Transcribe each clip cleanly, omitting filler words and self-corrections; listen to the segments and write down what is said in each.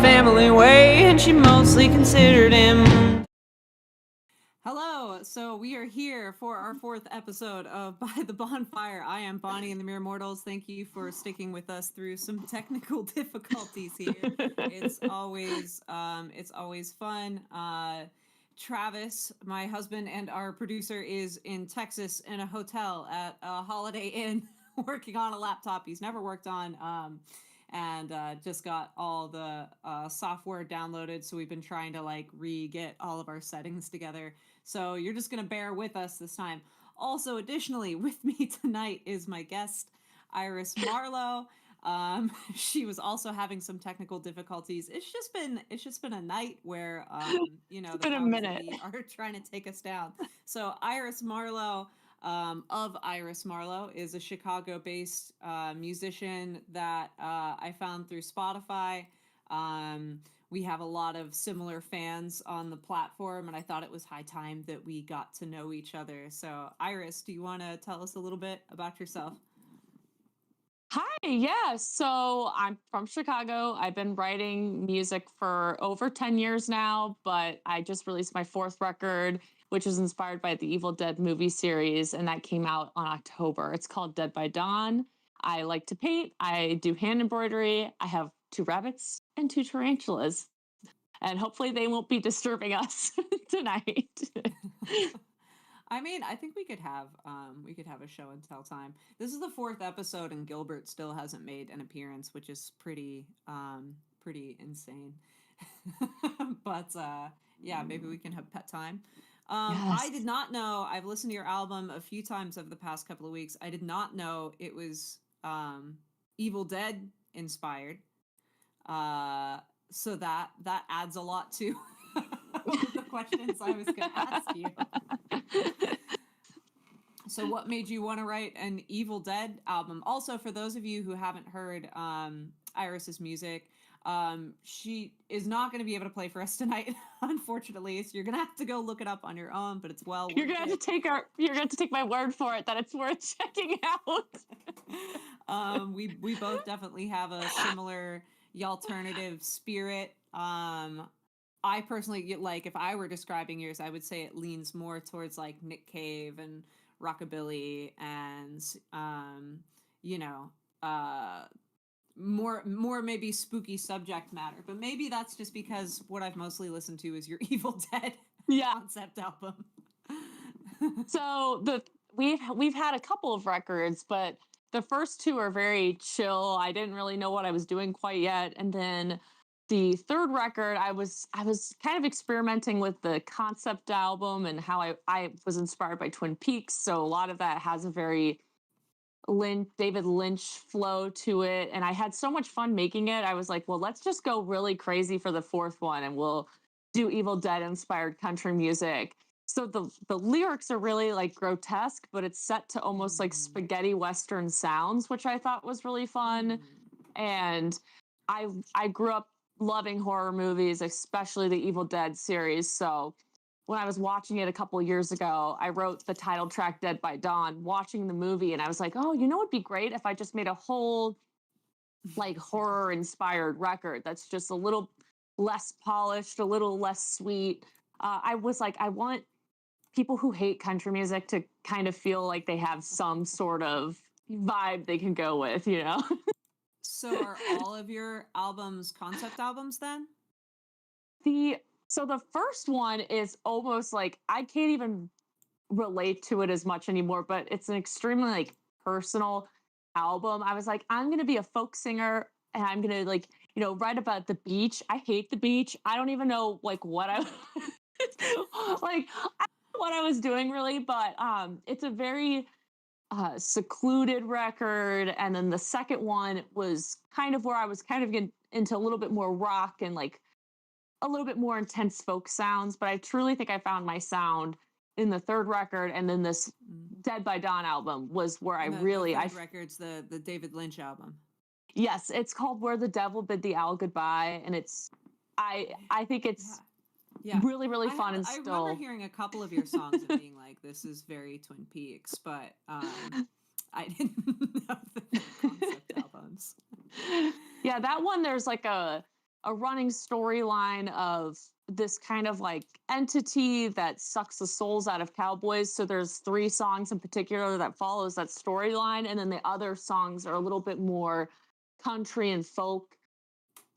family way, and she mostly considered him. Hello, so we are here for our 4th episode of By the Bonfire. I am Bonnie and the Mere Mortals. Thank you for sticking with us through some technical difficulties here. It's always fun. Travis, my husband and our producer, is in Texas in a hotel at a Holiday Inn working on a laptop he's never worked on. And just got all the software downloaded, so we've been trying to re-get all of our settings together. So you're just gonna bear with us this time. Also, additionally, with me tonight is my guest, Iris Marlowe. She was also having some technical difficulties. It's just been a night where the powers that be are trying to take us down. So Iris Marlowe, of Iris Marlowe, is a Chicago-based musician that I found through Spotify. We have a lot of similar fans on the platform, and I thought it was high time that we got to know each other. So, Iris, do you want to tell us a little bit about yourself? Hi, yeah. So I'm from Chicago. I've been writing music for over 10 years now, but I just released my 4th record, which is inspired by the Evil Dead movie series, and that came out on October. It's called Dead by Dawn. I like to paint, I do hand embroidery, I have 2 rabbits and 2 tarantulas, and hopefully they won't be disturbing us tonight. I mean, I think we could have a show and tell time. This is the 4th episode, and Gilbert still hasn't made an appearance, which is pretty insane. But yeah, maybe we can have pet time. Yes. I did not know. I've listened to your album a few times over the past couple of weeks. I did not know it was Evil Dead inspired. So that adds a lot to the questions I was going to ask you. So what made you want to write an Evil Dead album? Also, for those of you who haven't heard Iris's music, she is not going to be able to play for us tonight, unfortunately. So you're going to have to go look it up on your own, but it's well worth You're gonna have to take my word for it that it's worth checking out. We both definitely have a similar alternative spirit. I personally if I were describing yours, I would say it leans more towards like Nick Cave and rockabilly and more maybe spooky subject matter, but maybe that's just because what I've mostly listened to is your Evil Dead concept album. So we've had a couple of records, but the first 2 are very chill. I didn't really know what I was doing quite yet, and then the 3rd record, I was kind of experimenting with the concept album and how I was inspired by Twin Peaks, so a lot of that has a very David Lynch flow to it, and I had so much fun making it. I was like, well, let's just go really crazy for the 4th one, and we'll do Evil Dead inspired country music. So the lyrics are really like grotesque, but it's set to almost like spaghetti western sounds, which I thought was really fun. And I grew up loving horror movies, especially the Evil Dead series. So when I was watching it a couple of years ago, I wrote the title track Dead by Dawn, watching the movie, and I was like, oh, it'd be great if I just made a whole like horror inspired record that's just a little less polished, a little less sweet. I was like, I want people who hate country music to kind of feel like they have some sort of vibe they can go with, So are all of your albums concept albums then? So the first one is almost like I can't even relate to it as much anymore, but it's an extremely like personal album. I was like, I'm gonna be a folk singer and I'm gonna write about the beach. I hate the beach. I don't even know what I like what I was doing really, but it's a very secluded record. And then the second one was kind of where I was kind of getting into a little bit more rock and like a little bit more intense folk sounds. But I truly think I found my sound in the 3rd record, and then this Dead by Dawn album was where I really the 3rd record's the David Lynch album. Yes, it's called Where the Devil Bid the Owl Goodbye, and it's I think it's really, really fun. And I remember hearing a couple of your songs and being like, this is very Twin Peaks, but I didn't know the concept albums. Yeah, that one, there's like a a running storyline of this kind of like entity that sucks the souls out of cowboys. So there's 3 songs in particular that follows that storyline, and then the other songs are a little bit more country and folk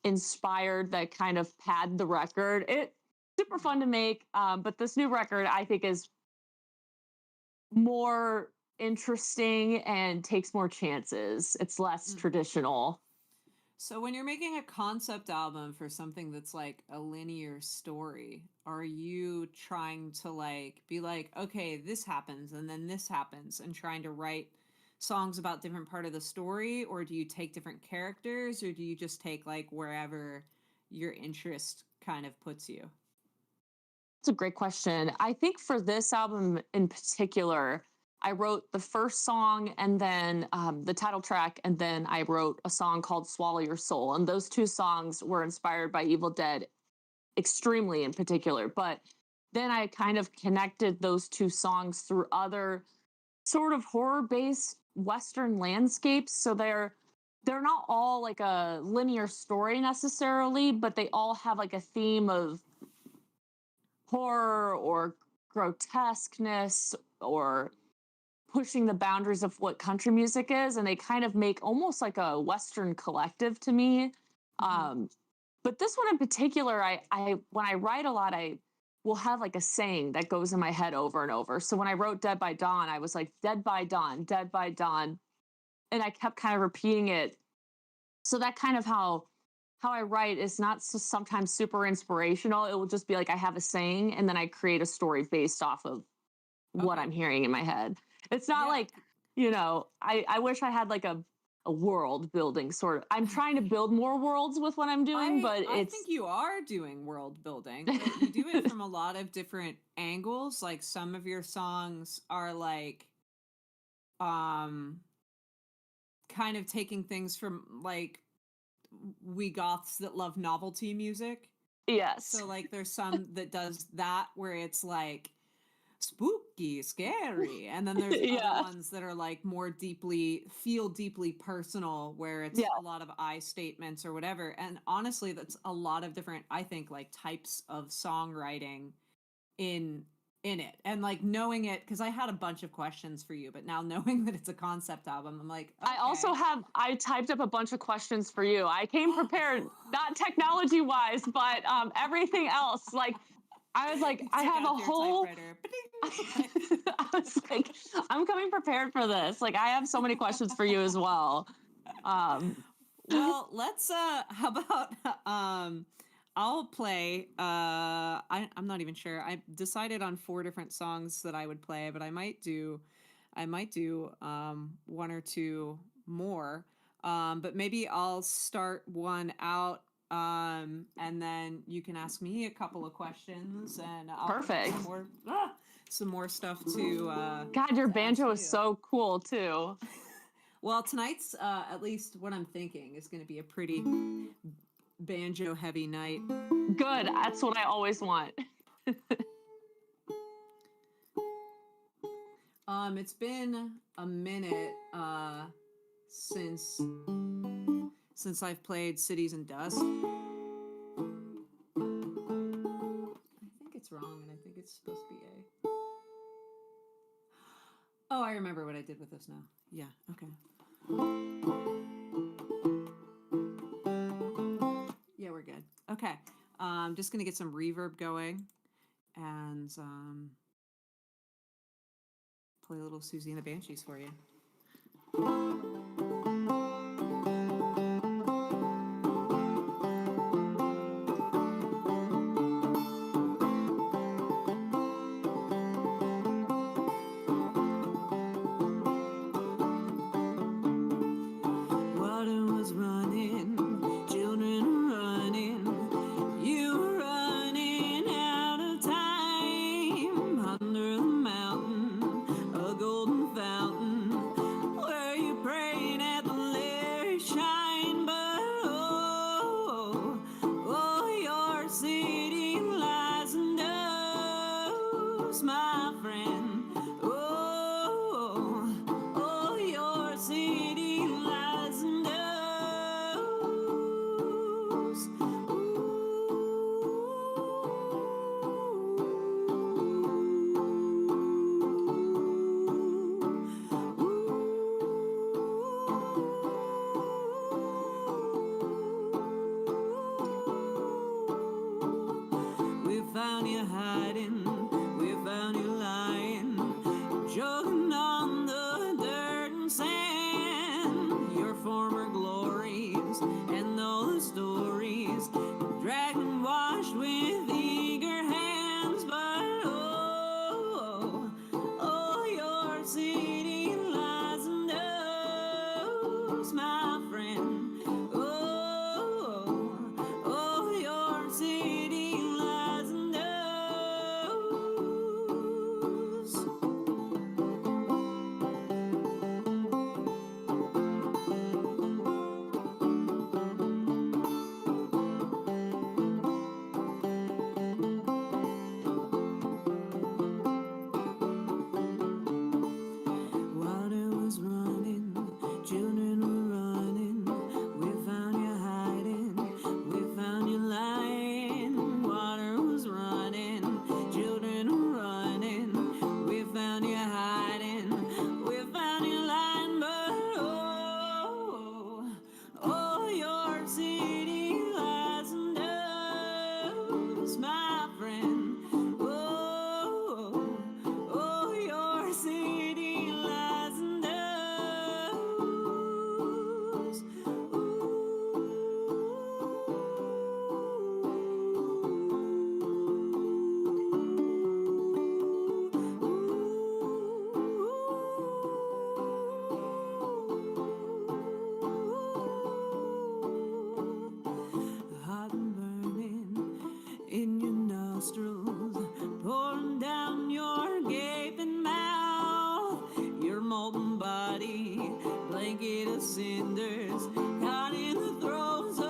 inspired that kind of pad the record. It's super fun to make, but this new record I think is more interesting and takes more chances. It's less traditional. So when you're making a concept album for something that's like a linear story, are you trying to like be like, okay, this happens and then this happens, and trying to write songs about different part of the story, or do you take different characters, or do you just take like wherever your interest kind of puts you? It's a great question. I think for this album in particular, I wrote the first song and then the title track, and then I wrote a song called Swallow Your Soul. And those 2 songs were inspired by Evil Dead extremely in particular. But then I kind of connected those 2 songs through other sort of horror-based Western landscapes. So they're not all like a linear story necessarily, but they all have like a theme of horror or grotesqueness or pushing the boundaries of what country music is, and they kind of make almost like a Western collective to me. But this one in particular, I when I write a lot, I will have like a saying that goes in my head over and over. So when I wrote Dead by Dawn, I was like, dead by dawn, dead by dawn. And I kept kind of repeating it. So that kind of how I write is not sometimes super inspirational. It will just be like I have a saying and then I create a story based off of what I'm hearing in my head. It's not like, I wish I had like a world building sort of. I'm trying to build more worlds with what I'm doing, but I think you are doing world building, but you do it from a lot of different angles. Like some of your songs are like kind of taking things from like we goths that love novelty music. Yes. So like there's some that does that where it's like spooky, scary, and then there's other ones that are like more deeply personal, where it's a lot of I statements or whatever. And honestly, that's a lot of different, I think, like types of songwriting in it. And like knowing it, because I had a bunch of questions for you, but now knowing that it's a concept album, I'm like, okay. I typed up a bunch of questions for you. I came prepared, not technology wise, but everything else. Like I was like, I have a whole I was like, I'm coming prepared for this. Like I have so many questions for you as well. Well, let's how about I'll play I'm not even sure. I decided on 4 different songs that I would play, but I might do 1 or 2 more. But maybe I'll start one out, and then you can ask me a couple of questions, and I'll Perfect. some more stuff to God, your banjo is so cool too. Well, tonight's at least what I'm thinking is going to be a pretty banjo heavy night. Good. That's what I always want. It's been a minute since I've played Cities and Dust. I think it's wrong, and I think it's supposed to be A. Oh, I remember what I did with this now. Yeah, okay. Yeah, we're good. Okay. I'm just going to get some reverb going and play a little Susie and the Banshees for you. Under the mountain, a golden fountain where you pray found you hiding, we found you lying, jogging on the dirt and sand. Your former glories and all the stories, dragged and washed with eager hands. But oh, your city lies and knows, my friend. Oh, your city lies and knows. Water was running, children were running, we found you hiding, we found you lying. Water was running, children were running, we found you hiding, we found you lying. But oh, your city lies and knows, my friend. Oh, your city lies and knows. Hot and burning in your nostrils, pouring down your gaping mouth, your molten body, blanket of cinders, caught in the throes of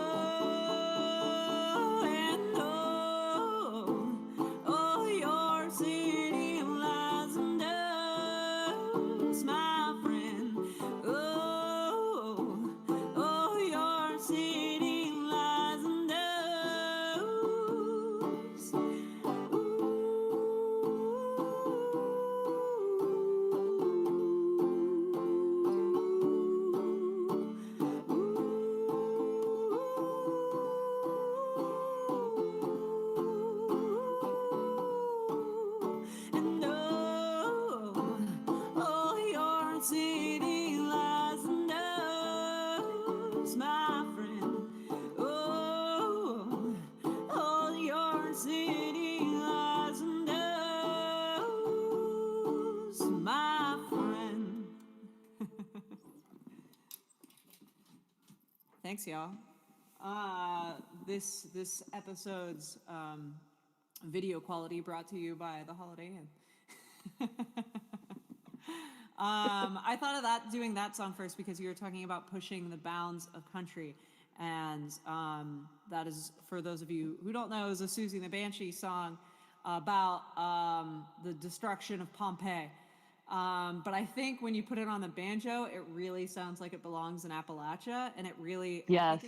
and oh, your city lies and knows, my friend. Oh, your city lies and knows. And oh, your city lies and knows, my friend. Oh, your city lies and knows, my friend. Thanks, y'all. This episode's video quality brought to you by the Holiday Inn. I thought of doing that song first because you were talking about pushing the bounds of country, and that is, for those of you who don't know, is a Susie and the Banshee song about the destruction of Pompeii. But I think when you put it on the banjo, it really sounds like it belongs in Appalachia, and it really, Yes.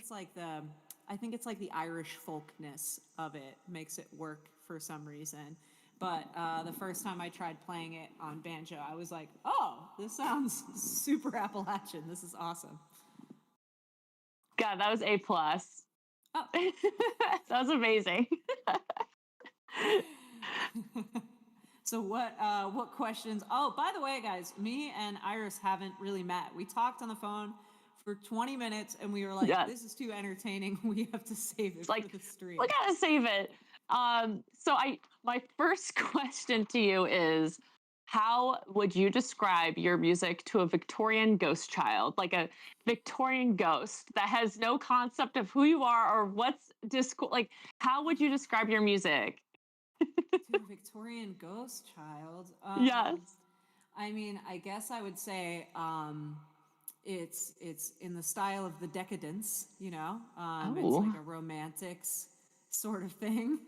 I think it's like the Irish folkness of it makes it work for some reason. But the first time I tried playing it on banjo, I was like, oh, this sounds super Appalachian. This is awesome. God, that was A+. Oh. That was amazing. So what questions? Oh, by the way, guys, me and Iris haven't really met. We talked on the phone for 20 minutes and we were like, Yes. this is too entertaining. We have to save it Like, for the stream. we gotta save it. So my first question to you is, how would you describe your music to a Victorian ghost child, like a Victorian ghost that has no concept of who you are or what's like, how would you describe your music? To a Victorian ghost child? Yes. I mean, I guess I would say it's in the style of the decadence, you know? It's like a romantics sort of thing.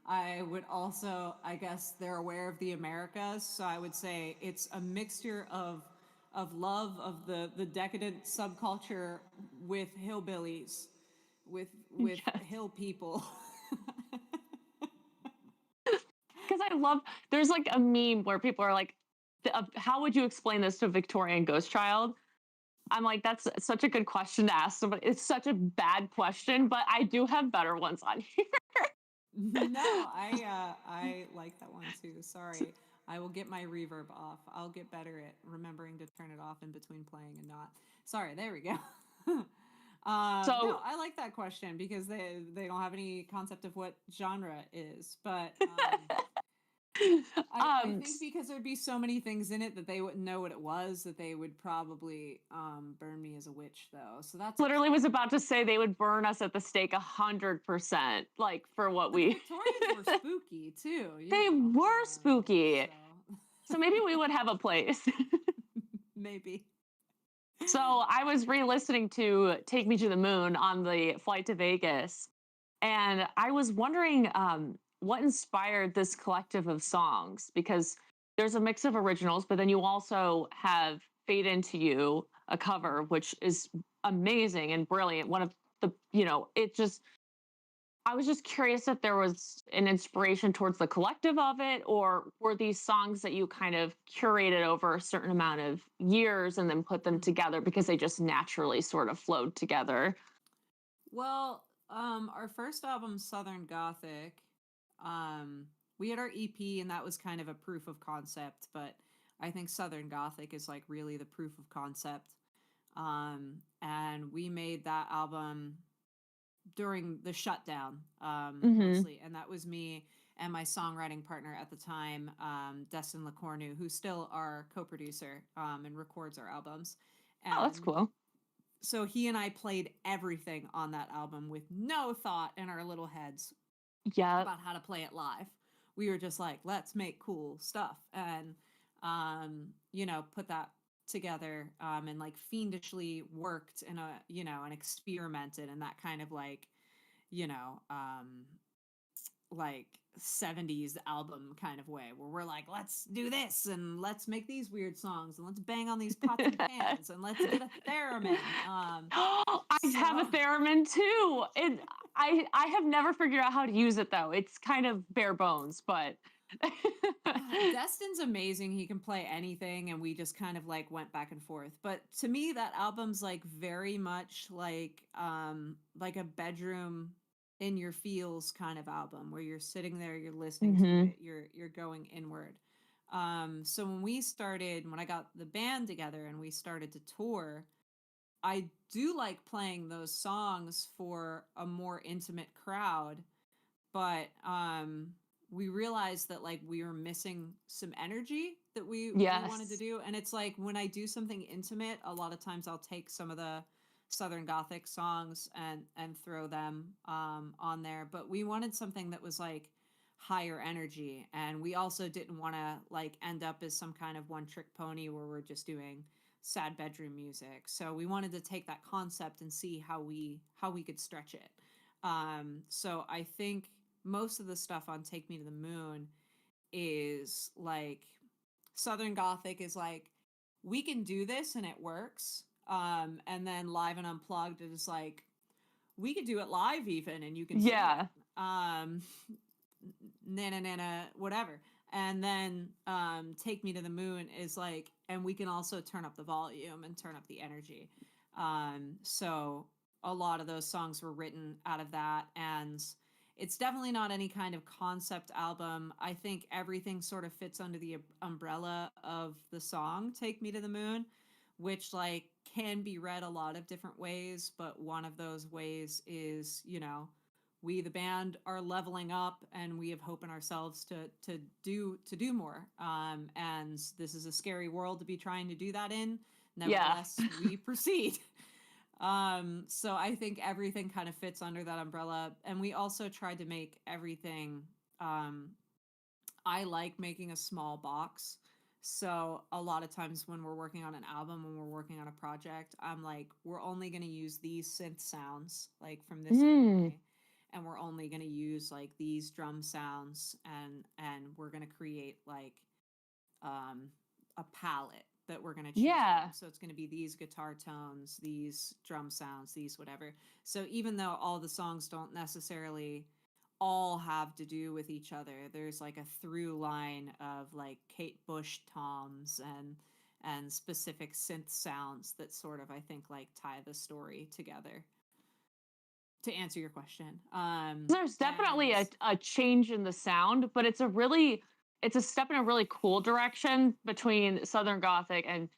I would also, I guess they're aware of the Americas, so I would say it's a mixture of love of the decadent subculture with hillbillies, with Yes. hill people. Because I love, there's like a meme where people are like, how would you explain this to a Victorian ghost child? I'm like, that's such a good question to ask somebody. It's such a bad question, but I do have better ones on here. No, I like that one too. Sorry. I will get my reverb off. I'll get better at remembering to turn it off in between playing and not. Sorry, there we go. No, So I like that question because they don't have any concept of what genre is. But I think s- because there'd be so many things in it that they wouldn't know what it was, that they would probably burn me as a witch, though. So that's literally upsetting. was about to say they would burn us at the stake 100%, like for what But the we Victorians were spooky too, they were spooky. so So maybe we would have a place. maybe. So I was re-listening to Take Me to the Moon on the flight to Vegas, and I was wondering what inspired this collective of songs, because there's a mix of originals, but then you also have Fade Into You, a cover, which is amazing and brilliant. One of the, it just, I was just curious if there was an inspiration towards the collective of it, or were these songs that you kind of curated over a certain amount of years and then put them Mm. together because they just naturally sort of flowed together? Well, our first album, Southern Gothic, we had our EP, and that was kind of a proof of concept. But I think Southern Gothic is like really the proof of concept. And we made that album during the shutdown, Mm-hmm. mostly, and that was me and my songwriting partner at the time, Destin Lacornu, who's still our co-producer, and records our albums. Oh, that's And cool. so he and I played everything on that album with no thought in our little heads Yeah. about how to play it live. We were just like, let's make cool stuff, and put that together, and like fiendishly worked in a and experimented in that kind of like you know um like 70s album kind of way, where we're like, let's do this and let's make these weird songs and let's bang on these pots and pans and let's get a theremin. I have a So theremin too. I have never figured out how to use it though. It's kind of bare bones, but Destin's amazing. He can play anything, and we just kind of like went back and forth. But to me, that album's like very much like a bedroom in your feels kind of album, where you're sitting there, you're listening to hmm it, you're going inward. So when I got the band together and we started to tour, I do like playing those songs for a more intimate crowd, but we realized that like we were missing some energy that we wanted to yes. do. And it's like when I do something intimate, a lot of times I'll take some of the Southern Gothic songs and throw them on there, but we wanted something that was like higher energy, and we also didn't want to like end up as some kind of one trick pony where we're just doing sad bedroom music. So we wanted to take that concept and see how we could stretch it. So I think most of the stuff on Take Me to the Moon is like Southern Gothic is like, we can do this and it works. And then Live and Unplugged is like, we could do it live even and you can see it. Yeah. Nana nana whatever. And then Take Me to the Moon is like, and we can also turn up the volume and turn up the energy. So a lot of those songs were written out of that, and it's definitely not any kind of concept album. I think everything sort of fits under the umbrella of the song Take Me to the Moon, which like can be read a lot of different ways, but one of those ways is, we the band are leveling up and we have hope in ourselves to do more. And this is a scary world to be trying to do that in. Yeah. Nevertheless, we proceed. So I think everything kind of fits under that umbrella. And we also tried to make everything. I like making a small box. So a lot of times when we're working on an album, when we're working on a project, I'm like, we're only going to use these synth sounds like from this Mm. family, and we're only going to use like these drum sounds, and we're going to create like um, a palette that we're going to choose from. Yeah. So it's going to be these guitar tones, these drum sounds, these whatever. So even though all the songs don't necessarily all have to do with each other, there's like a through line of like Kate Bush toms and specific synth sounds that sort of, I think, like tie the story together. to answer your question. There's definitely a change in the sound, but it's a step in a really cool direction between Southern Gothic and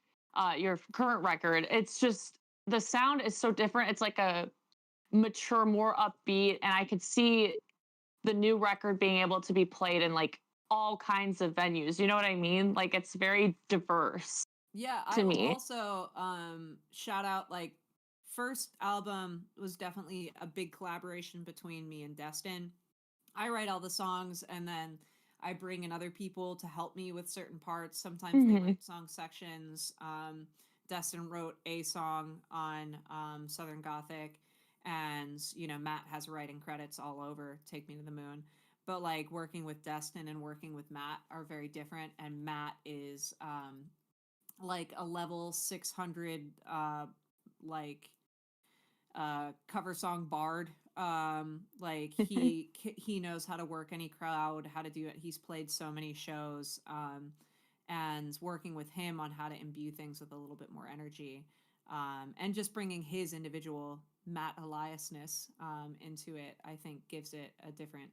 your current record. It's just the sound is so different. It's like a mature, more upbeat, and I could see the new record being able to be played in like all kinds of venues. You know what I mean? Like it's very diverse Yeah, to I will me. also shout out, like, first album was definitely a big collaboration between me and Destin. I write all the songs, and then I bring in other people to help me with certain parts. Sometimes they Hmm. write song sections. Destin wrote a song on Southern Gothic, and Matt has writing credits all over Take Me to the Moon. But like working with Destin and working with Matt are very different, and Matt is like a level 600 like cover song bard. Like he knows how to work any crowd, how to do it. He's played so many shows, and working with him on how to imbue things with a little bit more energy, and just bringing his individual Matt Eliasness into it, I think gives it a different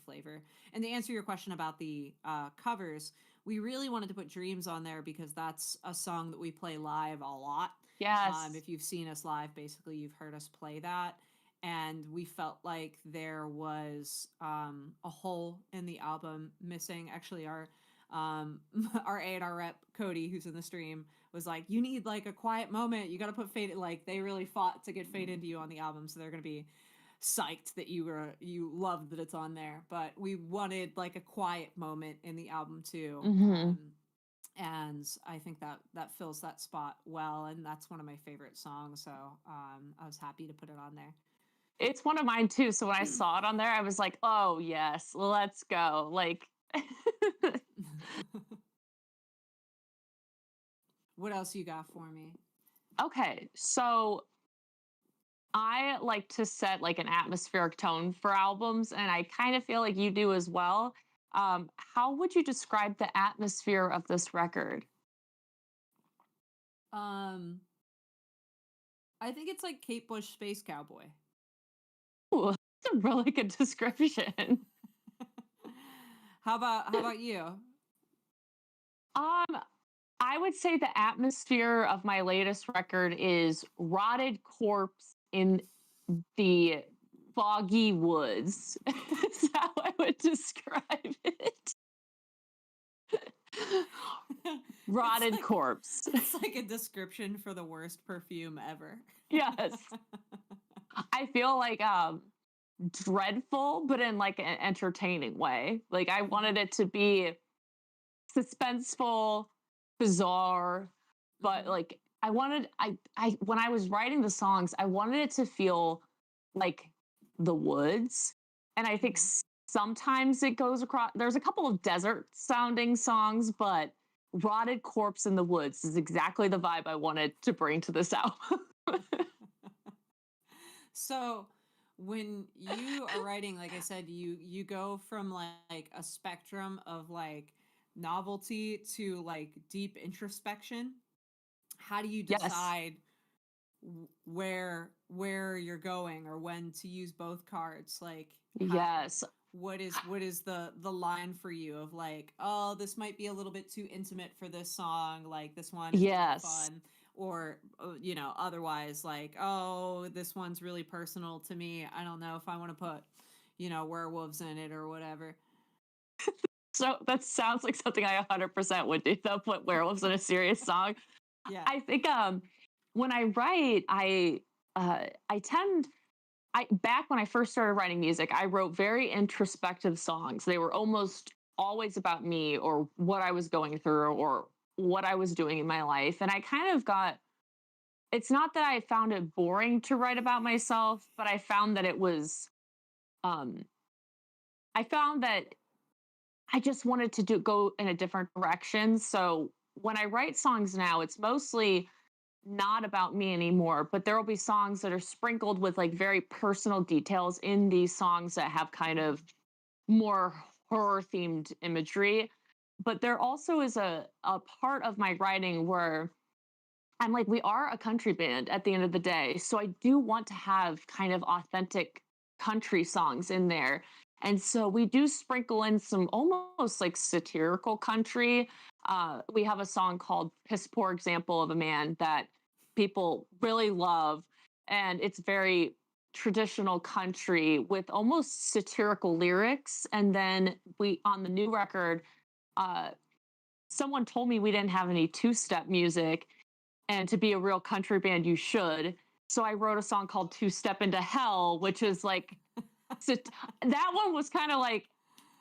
flavor. And to answer your question about the covers, we really wanted to put Dreams on there because that's a song that we play live a lot. Yes. If you've seen us live, basically you've heard us play that. And we felt like there was a hole in the album missing. Actually, our A&R rep Cody, who's in the stream, was like, "You need like a quiet moment. You got to put Fade." Like they really fought to get Fade Into You on the album, so they're gonna be psyched that you loved that it's on there. But we wanted like a quiet moment in the album too. Hmm. And I think that fills that spot well, and that's one of my favorite songs. So I was happy to put it on there. It's one of mine too. So when I saw it on there, I was like, oh yes, let's go. Like What else you got for me? okay, so I like to set like an atmospheric tone for albums, and I kind of feel like you do as well. How would you describe the atmosphere of this record? Um, I think it's like Kate Bush Space Cowboy. Ooh, that's a really good description. How about you? Um, I would say the atmosphere of my latest record is rotted corpse in the foggy woods. That's how I would describe it. Rotted like corpse. it's like a description for the worst perfume ever. Yes. I feel like dreadful, but in like an entertaining way. Like I wanted it to be suspenseful, bizarre, but like I when I was writing the songs, I wanted it to feel like the woods. And I think sometimes it goes across, there's a couple of desert sounding songs, but Rotted Corpse in the Woods is exactly the vibe I wanted to bring to this album. So when you are writing, like I said, you go from like a spectrum of like novelty to like deep introspection. How do you Yes. decide where you're going, or when to use both cards? Like how Yes. what is the line for you of like, oh, this might be a little bit too intimate for this song, like this one is really Yes. fun, or otherwise, like, oh, this one's really personal to me, I don't know if I want to put werewolves in it or whatever. So that sounds like something I 100% would do. Though, put werewolves in a serious song. Yeah. I think when I write, I tend I back when I first started writing music, I wrote very introspective songs. They were almost always about me or what I was going through or what I was doing in my life. And I kind of got, it's not that I found it boring to write about myself, but I found that it was um I found that I just wanted to go in a different direction. So when I write songs now, it's mostly not about me anymore, but there will be songs that are sprinkled with like very personal details in these songs that have kind of more horror themed imagery. But there also is a part of my writing where I'm like, we are a country band at the end of the day. So I do want to have kind of authentic country songs in there. And so we do sprinkle in some almost like satirical country. We have a song called Piss Poor Example of a Man that people really love. And it's very traditional country with almost satirical lyrics. And then we, on the new record, uh, someone told me we didn't have any two-step music, and to be a real country band you should. So I wrote a song called Two Step Into Hell, which is like that one was kind of like,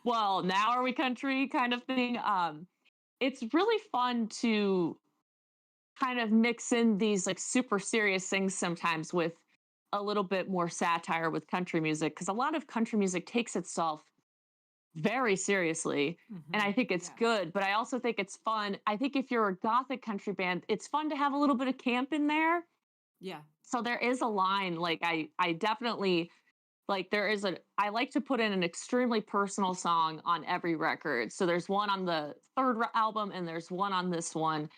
well, now are we country kind of thing. It's really fun to kind of mix in these like super serious things sometimes with a little bit more satire with country music, because a lot of country music takes itself very seriously, and I think it's good, but I also think it's fun. I think if you're a gothic country band, it's fun to have a little bit of camp in there. Yeah. So there is a line, like I definitely, like, there is a, I like to put in an extremely personal song on every record. So there's one on the third album and there's one on this one,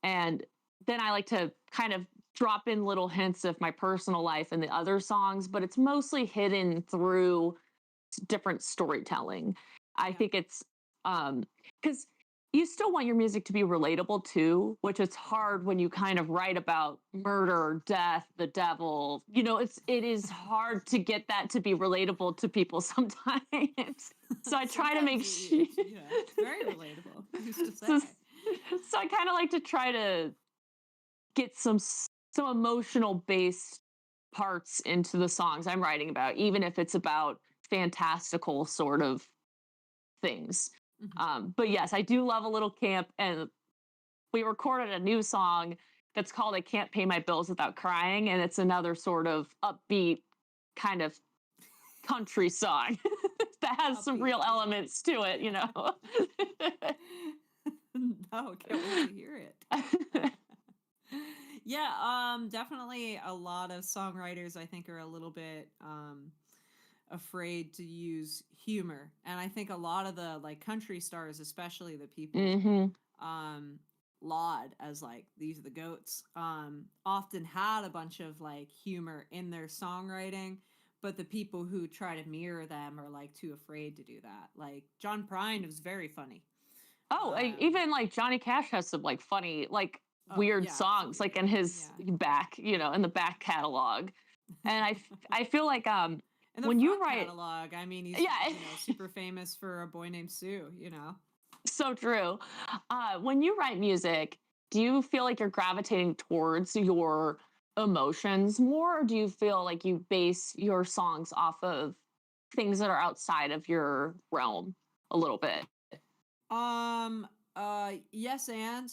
and then I like to kind of drop in little hints of my personal life in the other songs, but it's mostly hidden through different storytelling. I think it's because you still want your music to be relatable too, which is hard when you kind of write about murder, death, the devil. You know, it is hard to get that to be relatable to people sometimes. So I try to make sure. Yeah, it's very relatable. I used to say. So I kind of like to try to get some emotional based parts into the songs I'm writing about, even if it's about fantastical sort of things. But yes, I do love a little camp, and we recorded a new song that's called I Can't Pay My Bills Without Crying, and it's another sort of upbeat kind of country song that has some real elements to it, you know. No, can't wait to hear it. Yeah, definitely a lot of songwriters I think are a little bit afraid to use humor. And I think a lot of the like country stars, especially the people laud as like these are the goats, often had a bunch of like humor in their songwriting, but the people who try to mirror them are like too afraid to do that. Like John Prine was very funny. Even like Johnny Cash has some like funny, like weird songs, like in his back, you know, in the back catalog. And I feel like in the when you write catalog, I mean, he's you know, super famous for A Boy Named Sue, you know. So true. When you write music, do you feel like you're gravitating towards your emotions more, or do you feel like you base your songs off of things that are outside of your realm a little bit? Yes, and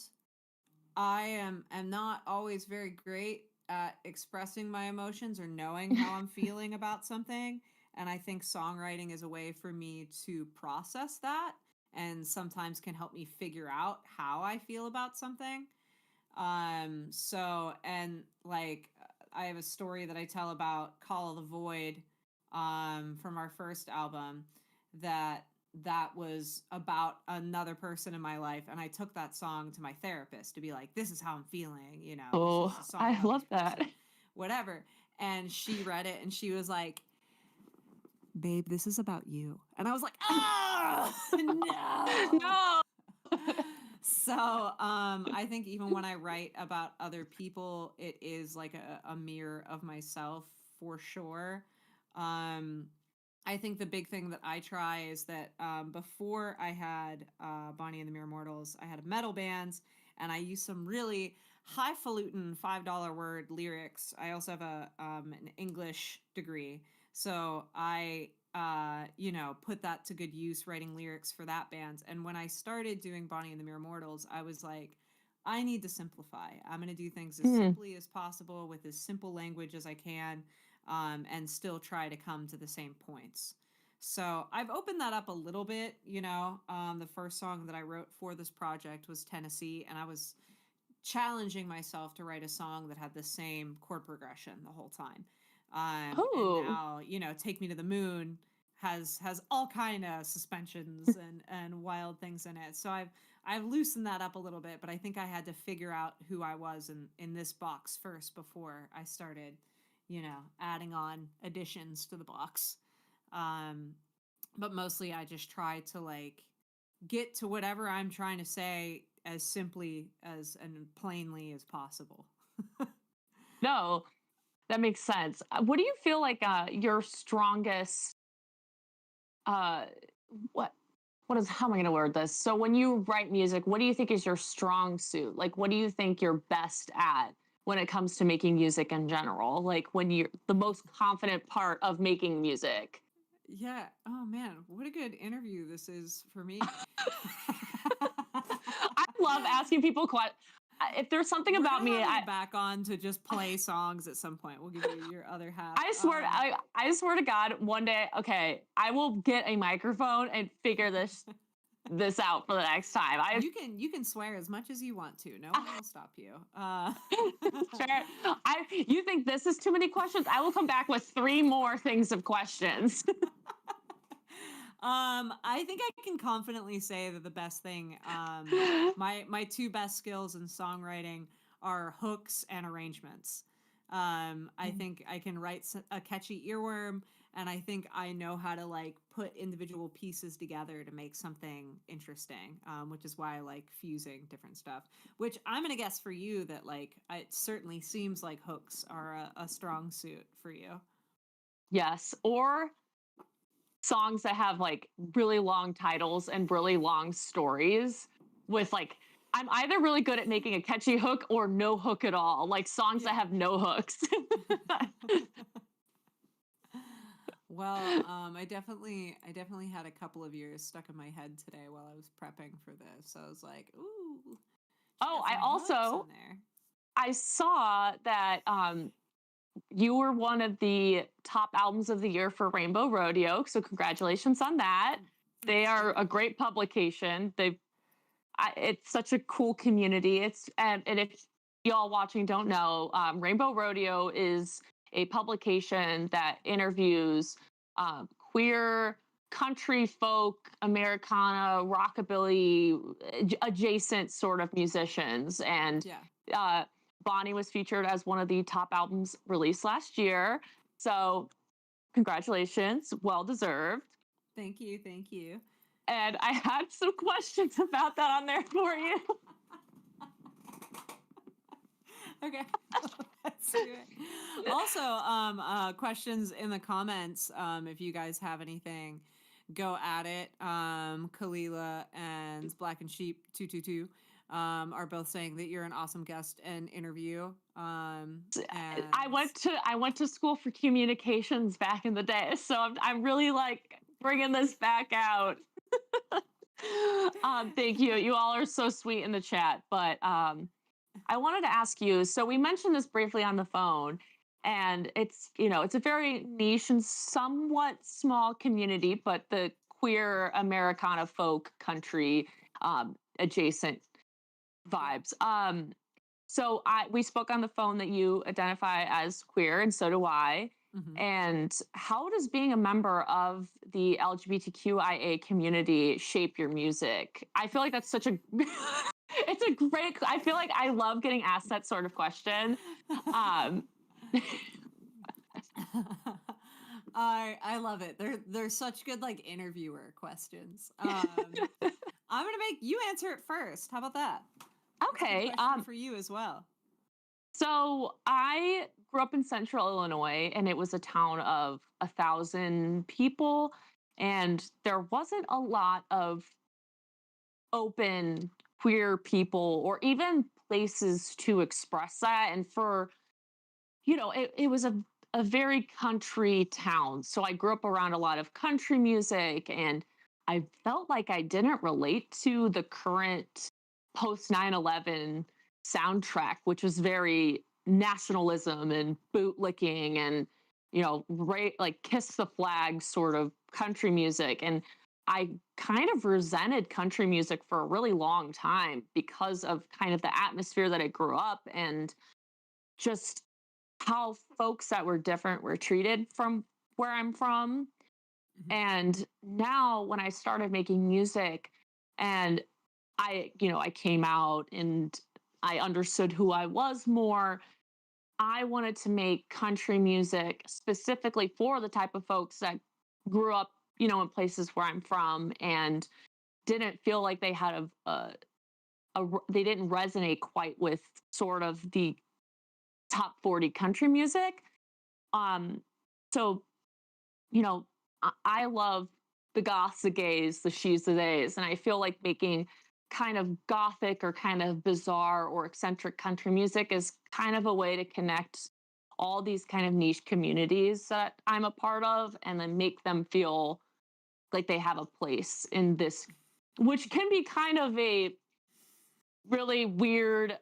I am not always very great at expressing my emotions or knowing how I'm feeling about something. And I think songwriting is a way for me to process that and sometimes can help me figure out how I feel about something. So, and like, I have a story that I tell about Call of the Void, from our first album that was about another person in my life, and I took that song to my therapist to be like, this is how I'm feeling, you know. Oh, I love that. Whatever. And she read it and she was like, babe, this is about you. And I was like, oh no. So I think even when I write about other people, it is like a mirror of myself for sure. I think the big thing that I try is that before I had Bonnie and the Mere Mortals, I had metal bands, and I used some really highfalutin $5 word lyrics. I also have an English degree, so I you know, put that to good use writing lyrics for that band. And when I started doing Bonnie and the Mere Mortals, I was like, I need to simplify. I'm going to do things as simply as possible with as simple language as I can, and still try to come to the same points. So I've opened that up a little bit, you know. The first song that I wrote for this project was Tennessee, and I was challenging myself to write a song that had the same chord progression the whole time. And now, you know, Take Me to the Moon has all kind of suspensions and wild things in it. So I've loosened that up a little bit, but I think I had to figure out who I was in this box first before I started, adding on additions to the box. Um, but mostly I just try to like get to whatever I'm trying to say as simply as and plainly as possible. No, that makes sense. What do you feel like your strongest uh what how am I going to word this? So when you write music, what do you think is your strong suit? Like what do you think you're best at when it comes to making music in general? Like when you're the most confident part of making music? Yeah. Oh man, what a good interview this is for me. I love asking people questions. If there's something We're about gonna me, have you back on to just play songs at some point. We'll give you your other half. I swear to God, one day, okay, I will get a microphone and figure this out for the next time. You can swear as much as you want to. No one will stop you. Sure. You think this is too many questions? I will come back with 3 more things of questions. I think I can confidently say that the best thing, my 2 best skills in songwriting are hooks and arrangements. I think I can write a catchy earworm, and I think I know how to like put individual pieces together to make something interesting, which is why I like fusing different stuff. Which I'm gonna guess for you that like it certainly seems like hooks are a strong suit for you. Yes, or songs that have like really long titles and really long stories with like I'm either really good at making a catchy hook or no hook at all, like songs that have no hooks. Well, I definitely had a couple of years stuck in my head today while I was prepping for this. So I was like, ooh, she Oh, got some hooks in there. I saw that you were one of the top albums of the year for Rainbow Rodeo, so congratulations on that. They are a great publication. It's such a cool community. And if y'all watching don't know, Rainbow Rodeo is a publication that interviews queer country folk, Americana, rockabilly adjacent sort of musicians. And Bonnie was featured as one of the top albums released last year. So congratulations, well deserved. Thank you, thank you. And I had some questions about that on there for you. Okay. Let's do it. Also, questions in the comments. If you guys have anything, go at it. Kalila and Black and Sheep 222 are both saying that you're an awesome guest and interview. And I went to school for communications back in the day, so I'm really like bringing this back out. Thank you. You all are so sweet in the chat, but I wanted to ask you. So we mentioned this briefly on the phone, and it's a very niche and somewhat small community, but the queer Americana folk country adjacent vibes. So we spoke on the phone that you identify as queer, and so do I. Mm-hmm. And how does being a member of the LGBTQIA community shape your music? I feel like that's such a it's a great. I feel like I love getting asked that sort of question. I love it. They're such good like interviewer questions. I'm gonna make you answer it first. How about that? Okay. Question for you as well. So I grew up in Central Illinois, and it was a town of 1,000 people, and there wasn't a lot of open queer people or even places to express that. And it was a very country town. So I grew up around a lot of country music, and I felt like I didn't relate to the current post 9/11 soundtrack, which was very nationalism and bootlicking and, like kiss the flag sort of country music. And I kind of resented country music for a really long time because of kind of the atmosphere that I grew up and just how folks that were different were treated from where I'm from. Mm-hmm. And now when I started making music and I came out and I understood who I was more. I wanted to make country music specifically for the type of folks that grew up, in places where I'm from and didn't feel like they had they didn't resonate quite with sort of the top 40 country music. Um, so, I love the goths, the gays, the she's, the days, and I feel like making kind of gothic or kind of bizarre or eccentric country music is kind of a way to connect all these kind of niche communities that I'm a part of and then make them feel like they have a place in this, which can be kind of a really weird.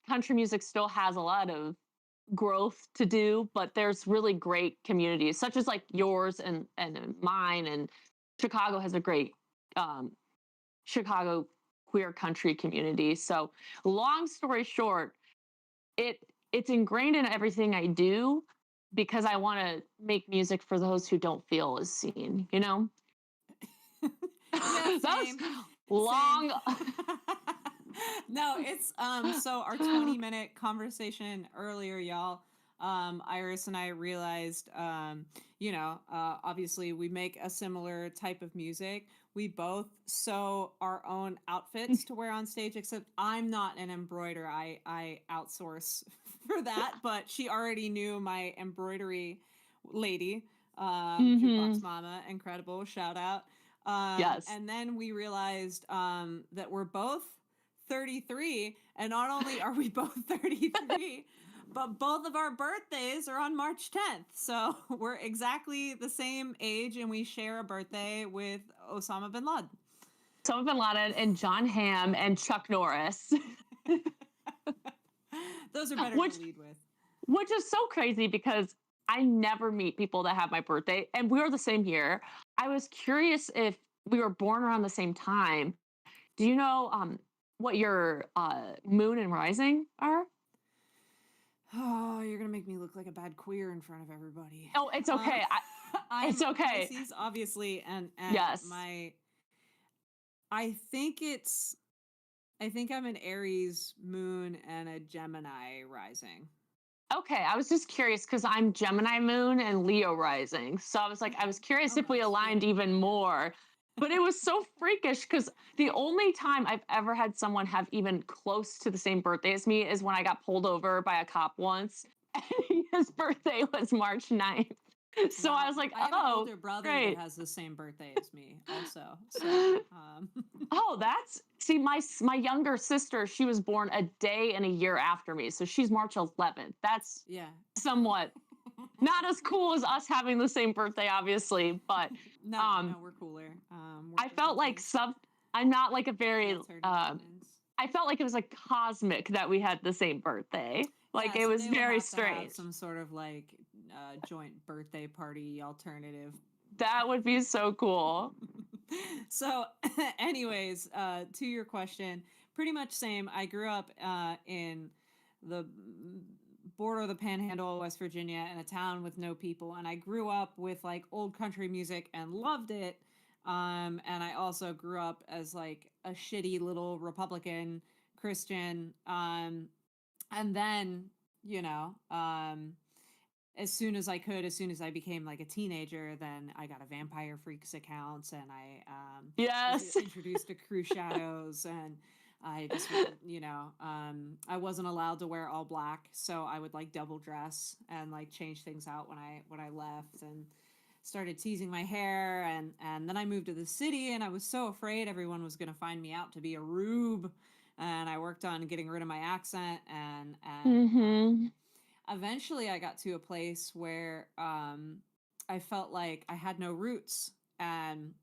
Country music still has a lot of growth to do, but there's really great communities such as like yours and mine, and Chicago has a great um, Chicago queer country community. So long story short, it's ingrained in everything I do because I want to make music for those who don't feel as seen, Yeah, That same. was long. No, it's so our 20-minute conversation earlier, y'all. Iris and I realized obviously we make a similar type of music. We both sew our own outfits to wear on stage, except I'm not an embroiderer. I outsource for that, but she already knew my embroidery lady, Jukebox Hmm. Mama, incredible, shout out. Yes. And then we realized that we're both 33, and not only are we both 33, but both of our birthdays are on March 10th. So we're exactly the same age, and we share a birthday with Osama bin Laden. Osama bin Laden and John Hamm and Chuck Norris. Those are better which to lead with. which is so crazy because I never meet people that have my birthday, and we are the same year. I was curious if we were born around the same time. Do you know what your moon and rising are? Oh, you're gonna make me look like a bad queer in front of everybody. Oh, it's okay. I'm It's a okay. Pisces, obviously, and Yes. my I think it's I think I'm an Aries moon and a Gemini rising. Okay, I was just curious because I'm Gemini moon and Leo rising. So I was curious Oh, if we nice. aligned Yeah. even more. But it was so freakish because the only time I've ever had someone have even close to the same birthday as me is when I got pulled over by a cop once. And his birthday was March 9th. So I Wow. was like, I have an oh, older brother that great. has the same birthday as me, also. So, Oh, my younger sister, she was born a day and a year after me. So she's March 11th. That's yeah. somewhat not as cool as us having the same birthday, obviously, but No, we're cooler. We're I felt different like things. I'm not like a The very alternative twins. I felt like it was like cosmic that we had the same birthday. Like Yeah, it was someday we'll very have to have strange. some sort of like joint birthday party alternative. That would be so cool. So, anyways, to your question, pretty much same. I grew up in the border of the Panhandle, West Virginia, in a town with no people, and I grew up with like old country music and loved it. And I also grew up as like a shitty little Republican Christian. And then you know, as soon as I could, as soon as I became like a teenager, then I got a Vampire Freaks account, and I was Yes. introduced to Crew Shadows, and I just I wasn't allowed to wear all black, so I would like double dress and like change things out when I left, and started teasing my hair, and then I moved to the city, and I was so afraid everyone was going to find me out to be a rube, and I worked on getting rid of my accent, and Mhm. eventually I got to a place where I felt like I had no roots, and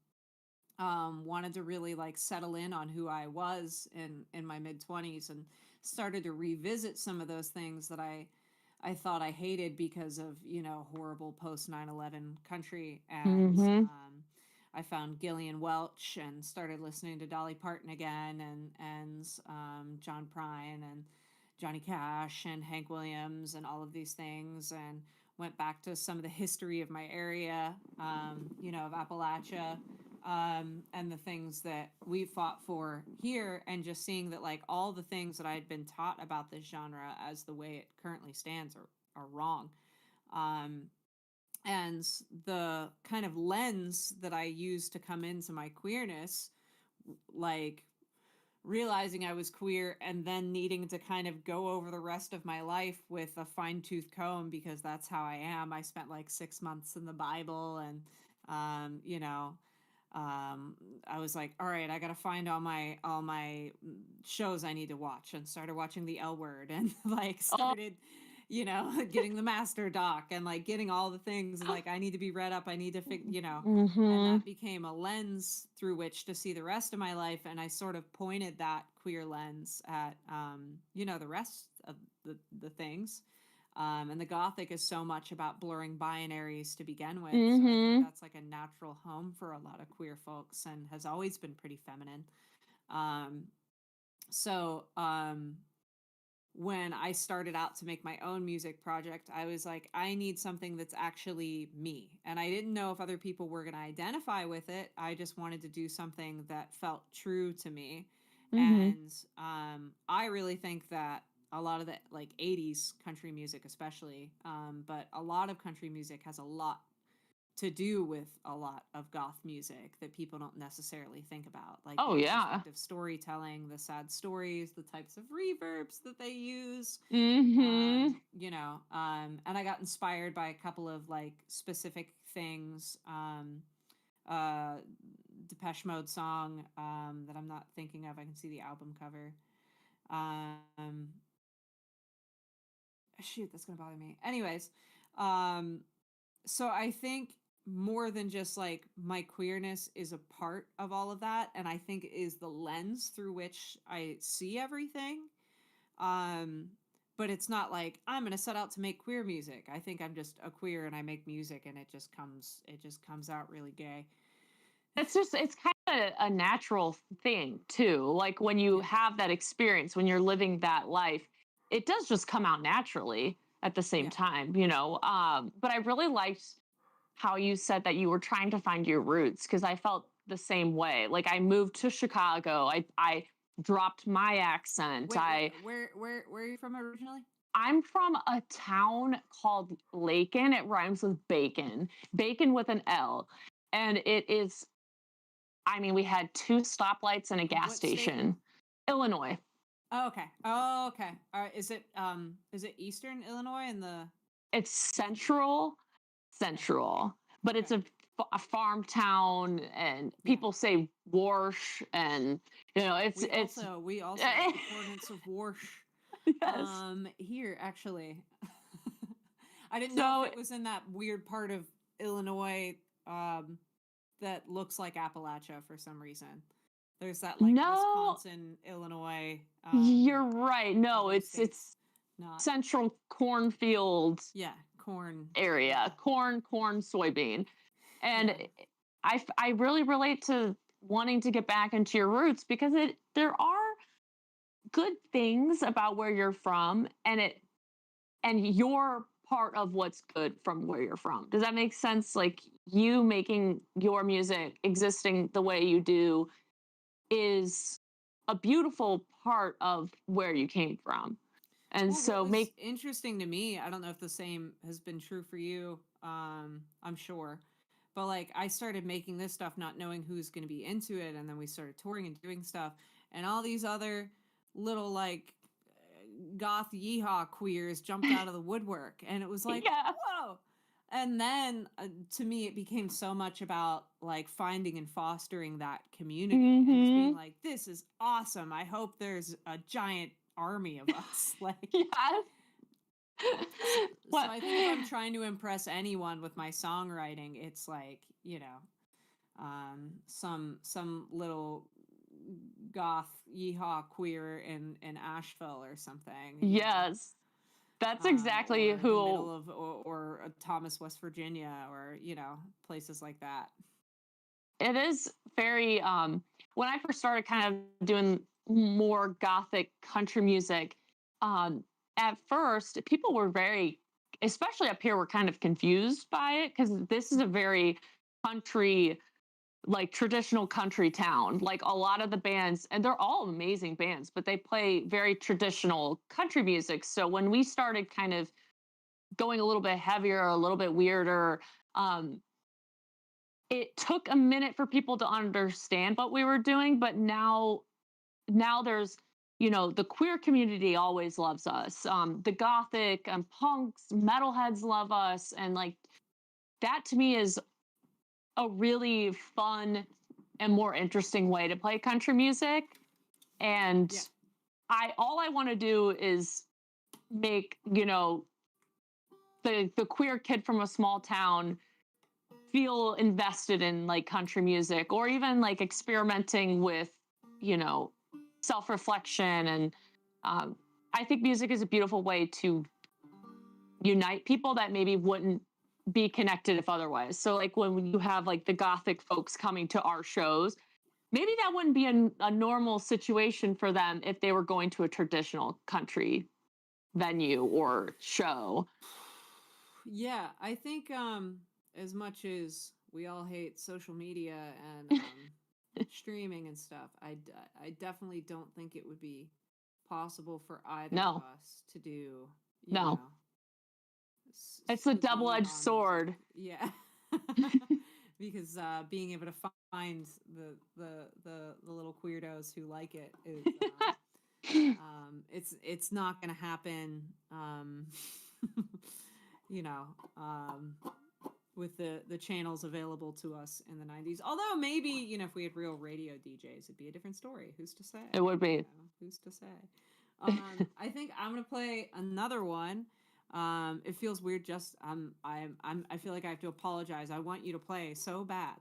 wanted to really like settle in on who I was in my mid 20s, and started to revisit some of those things that I thought I hated because of horrible post 9/11 country, and Mhm. I found Gillian Welch and started listening to Dolly Parton again, and John Prine and Johnny Cash and Hank Williams and all of these things, and went back to some of the history of my area, of Appalachia, and the things that we fought for here, and just seeing that like all the things that I had been taught about this genre as the way it currently stands are wrong. Um, and the kind of lens that I used to come into my queerness, like realizing I was queer and then needing to kind of go over the rest of my life with a fine-tooth comb because that's how I am. I spent like 6 months in the Bible, and you know, I was like, all right, I gotta find all my shows I need to watch, and started watching the L Word, and like Oh, started, getting the master doc, and like getting all the things, and like I need to be read up, I need to and mm-hmm. that became a lens through which to see the rest of my life, and I sort of pointed that queer lens at the rest of the things. And the Gothic is so much about blurring binaries to begin with. So I think Mm-hmm. that's like a natural home for a lot of queer folks, and has always been pretty feminine. Um, so when I started out to make my own music project, I was like, I need something that's actually me. And I didn't know if other people were going to identify with it. I just wanted to do something that felt true to me. Mm-hmm. And I really think that a lot of the like 80s country music, especially, but a lot of country music has a lot to do with a lot of goth music that people don't necessarily think about, like the Oh yeah. introspective storytelling, the sad stories, the types of reverbs that they use. Mm-hmm. And I got inspired by a couple of like specific things. Uh Depeche Mode song that I'm not thinking of. I can see the album cover. um Shoot, that's gonna bother me. Anyways, um so I think more than just like my queerness is a part of all of that, and I think is the lens through which I see everything. um but it's not like I'm going to set out to make queer music. I think I'm just a queer and I make music, and it just comes out really gay. It's kind of a natural thing too. Like when you Yeah. have that experience, when you're living that life, it does just come out naturally at the same Yeah. time, you know. But I really liked how you said that you were trying to find your roots, because I felt the same way. Like I moved to Chicago. I dropped my accent. Wait, where are you from originally? I'm from a town called Lakin. It rhymes with bacon. Bacon with an L. And it is, I mean, we had two stoplights and a gas What state? station. Illinois. Oh, okay. Oh, okay. All right. Is it Eastern Illinois in the? It's Okay. central, but Okay. it's a farm town, and Yeah. people say Warsh, and you know, it's We also have proponents of Warsh yes. here actually. I didn't know if So it was in that weird part of Illinois um that looks like Appalachia for some reason. There's that like no, Wisconsin, Illinois you're right. No, other it's states not. central cornfield Yeah, corn. Yeah. area, corn, soybean. And Yeah. I really relate to wanting to get back into your roots, because there are good things about where you're from, and you're part of what's good from where you're from. Does that make sense? Like you making your music existing the way you do is a beautiful part of where you came from. And Well, what so was make interesting to me, I don't know if the same has been true for you. I'm sure. But like I started making this stuff not knowing who's going to be into it, and then we started touring and doing stuff, and all these other little like goth yeehaw queers jumped out of the woodwork, and it was like, yeah. whoa. And then to me it became so much about like finding and fostering that community, and just being Mhm. like, this is awesome. I hope there's a giant army of us. Like, Yeah. so, so What? I think if I'm trying to impress anyone with my songwriting, it's like, some little goth yeehaw queer in Asheville or something. Yes. That's exactly Or the who middle of, or Thomas, West Virginia, or places like that. it is. Very when I first started kind of doing more gothic country music, um at first people were very, especially up here, were kind of confused by it, because this is a very country like traditional country town. Like a lot of the bands, and they're all amazing bands, but they play very traditional country music. So when we started kind of going a little bit heavier, a little bit weirder, um, it took a minute for people to understand what we were doing, but now there's, the queer community always loves us. The gothic and punks, metalheads love us, and like that to me is a really fun and more interesting way to play country music. And Yeah. all I want to do is make, the queer kid from a small town feel invested in like country music, or even like experimenting with, self-reflection. And I think music is a beautiful way to unite people that maybe wouldn't be connected if otherwise. So like when you have like the gothic folks coming to our shows, maybe that wouldn't be a normal situation for them if they were going to a traditional country venue or show. Yeah, I think as much as we all hate social media and streaming and stuff, I definitely don't think it would be possible for either of No, us to do, no, it's a smooth double-edged on sword. music. Yeah. Because being able to find the little queerdos who like it is it's not gonna happen you know um with the channels available to us in the 90s. Although maybe, if we had real radio DJs, it'd be a different story. Who's to say? It would be. Who's to say? I think I'm gonna play another one. It feels weird. Just I feel like I have to apologize. I want you to play so bad.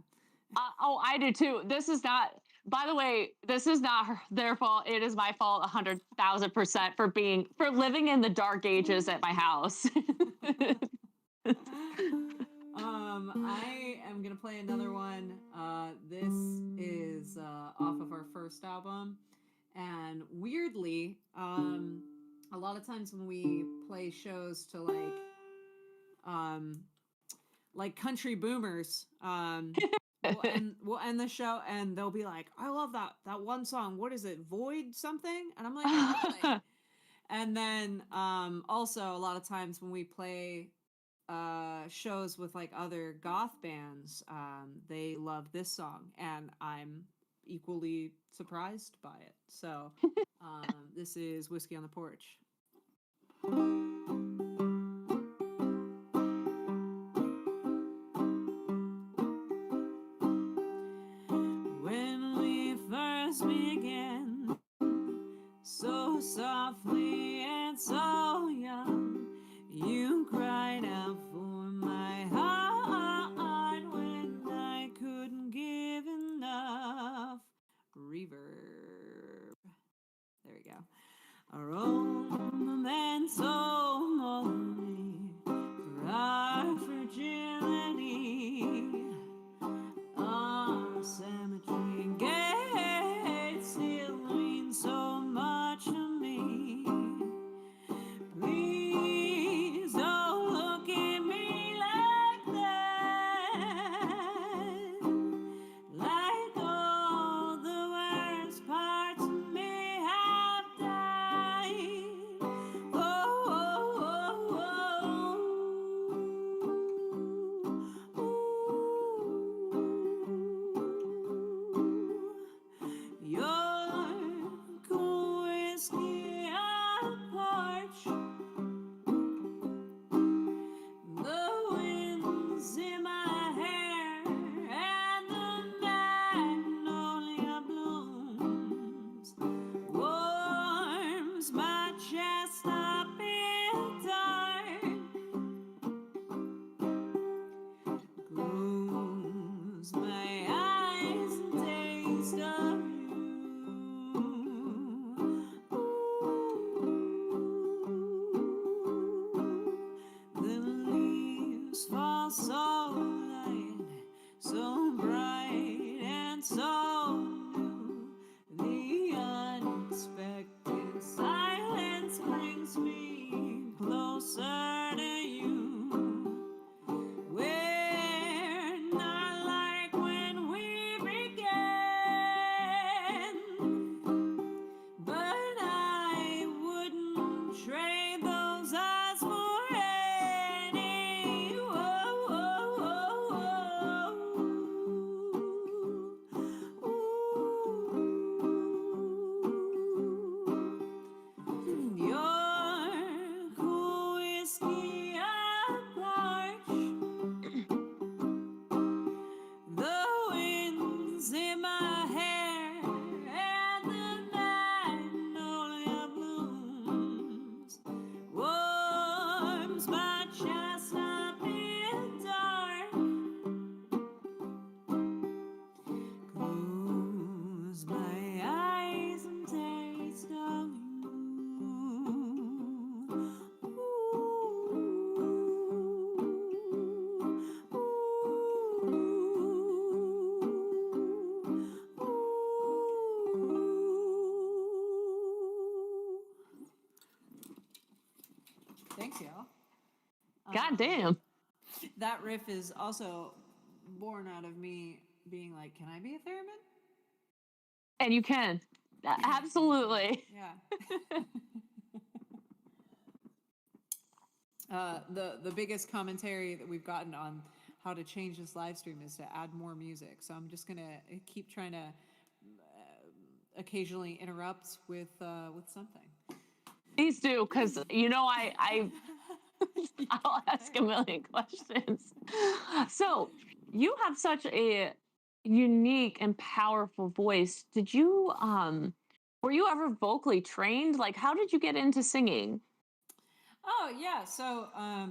Oh, I do too. This is not. By the way, this is not their fault. It is my fault, 100,000% for living in the dark ages at my house. I am gonna play another one. This is off of our first album, and weirdly, a lot of times when we play shows to like country boomers, we'll end the show and they'll be like, "I love that one song. What is it? Void something?" And I'm like, "Oh, really?" And then also a lot of times when we play shows with like other goth bands, they love this song, and I'm equally surprised by it. So this is Whiskey on the Porch. When we first began, so softly and so young, you cried out for my heart when I couldn't give enough reverb. There we go. A romance so lonely for our fragility. Our cemetery gate still means so much to me. Please don't look at me like that, like all the worst parts of me have died. Oh, oh, oh, oh, ooh. Your cool whiskey on the porch. The wind's in my hair and the magnolia blooms warms my chest up in dark, close my eyes and taste of you. Ooh. The leaves fall so light, so bright and so new. The unexpected silence brings me closer to you. We're not like when we God damn. That riff is also born out of me being like, can I be a theremin? And you can. Absolutely. Yeah. The biggest commentary that we've gotten on how to change this live stream is to add more music. So I'm just gonna keep trying to occasionally interrupt with something. Please do, because I'll ask a million questions. So you have such a unique and powerful voice. Did you were you ever vocally trained? Like, how did you get into singing? Oh yeah, so I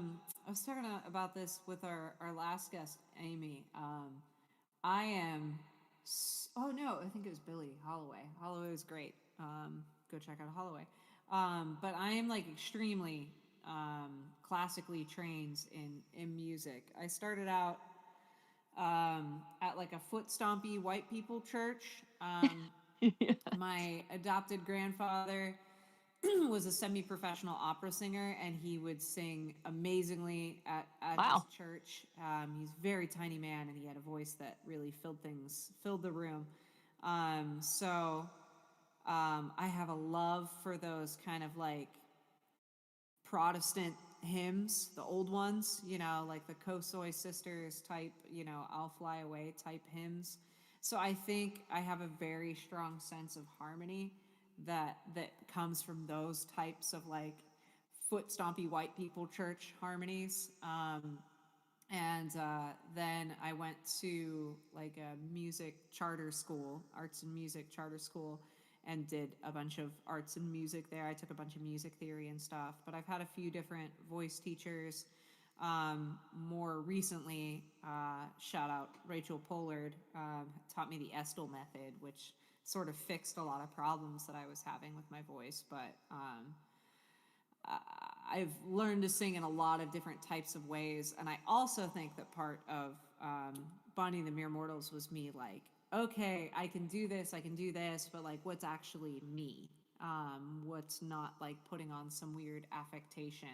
was talking about this with our last guest, Amy. I am. Oh no, I think it was Billy Holloway. Holloway was great. Go check out Holloway. But I am like extremely classically trained in music. I started out at like a foot stompy white people church. Yeah. My adopted grandfather was a semi-professional opera singer, and he would sing amazingly at his Wow. church. He's a very tiny man, and he had a voice that really filled the room. I have a love for those kind of like Protestant hymns, the old ones, like the Kosoi Sisters type, I'll Fly Away type hymns. So I think I have a very strong sense of harmony that comes from those types of like foot stompy white people church harmonies. And then I went to like a music charter school, arts and music charter school, and did a bunch of arts and music there. I took a bunch of music theory and stuff, but I've had a few different voice teachers. More recently, shout out Rachel Pollard, taught me the Estel method, which sort of fixed a lot of problems that I was having with my voice. But I've learned to sing in a lot of different types of ways. And I also think that part of Bonnie and the Mere Mortals was me like, okay, I can do this, but like, what's actually me? What's not like putting on some weird affectation?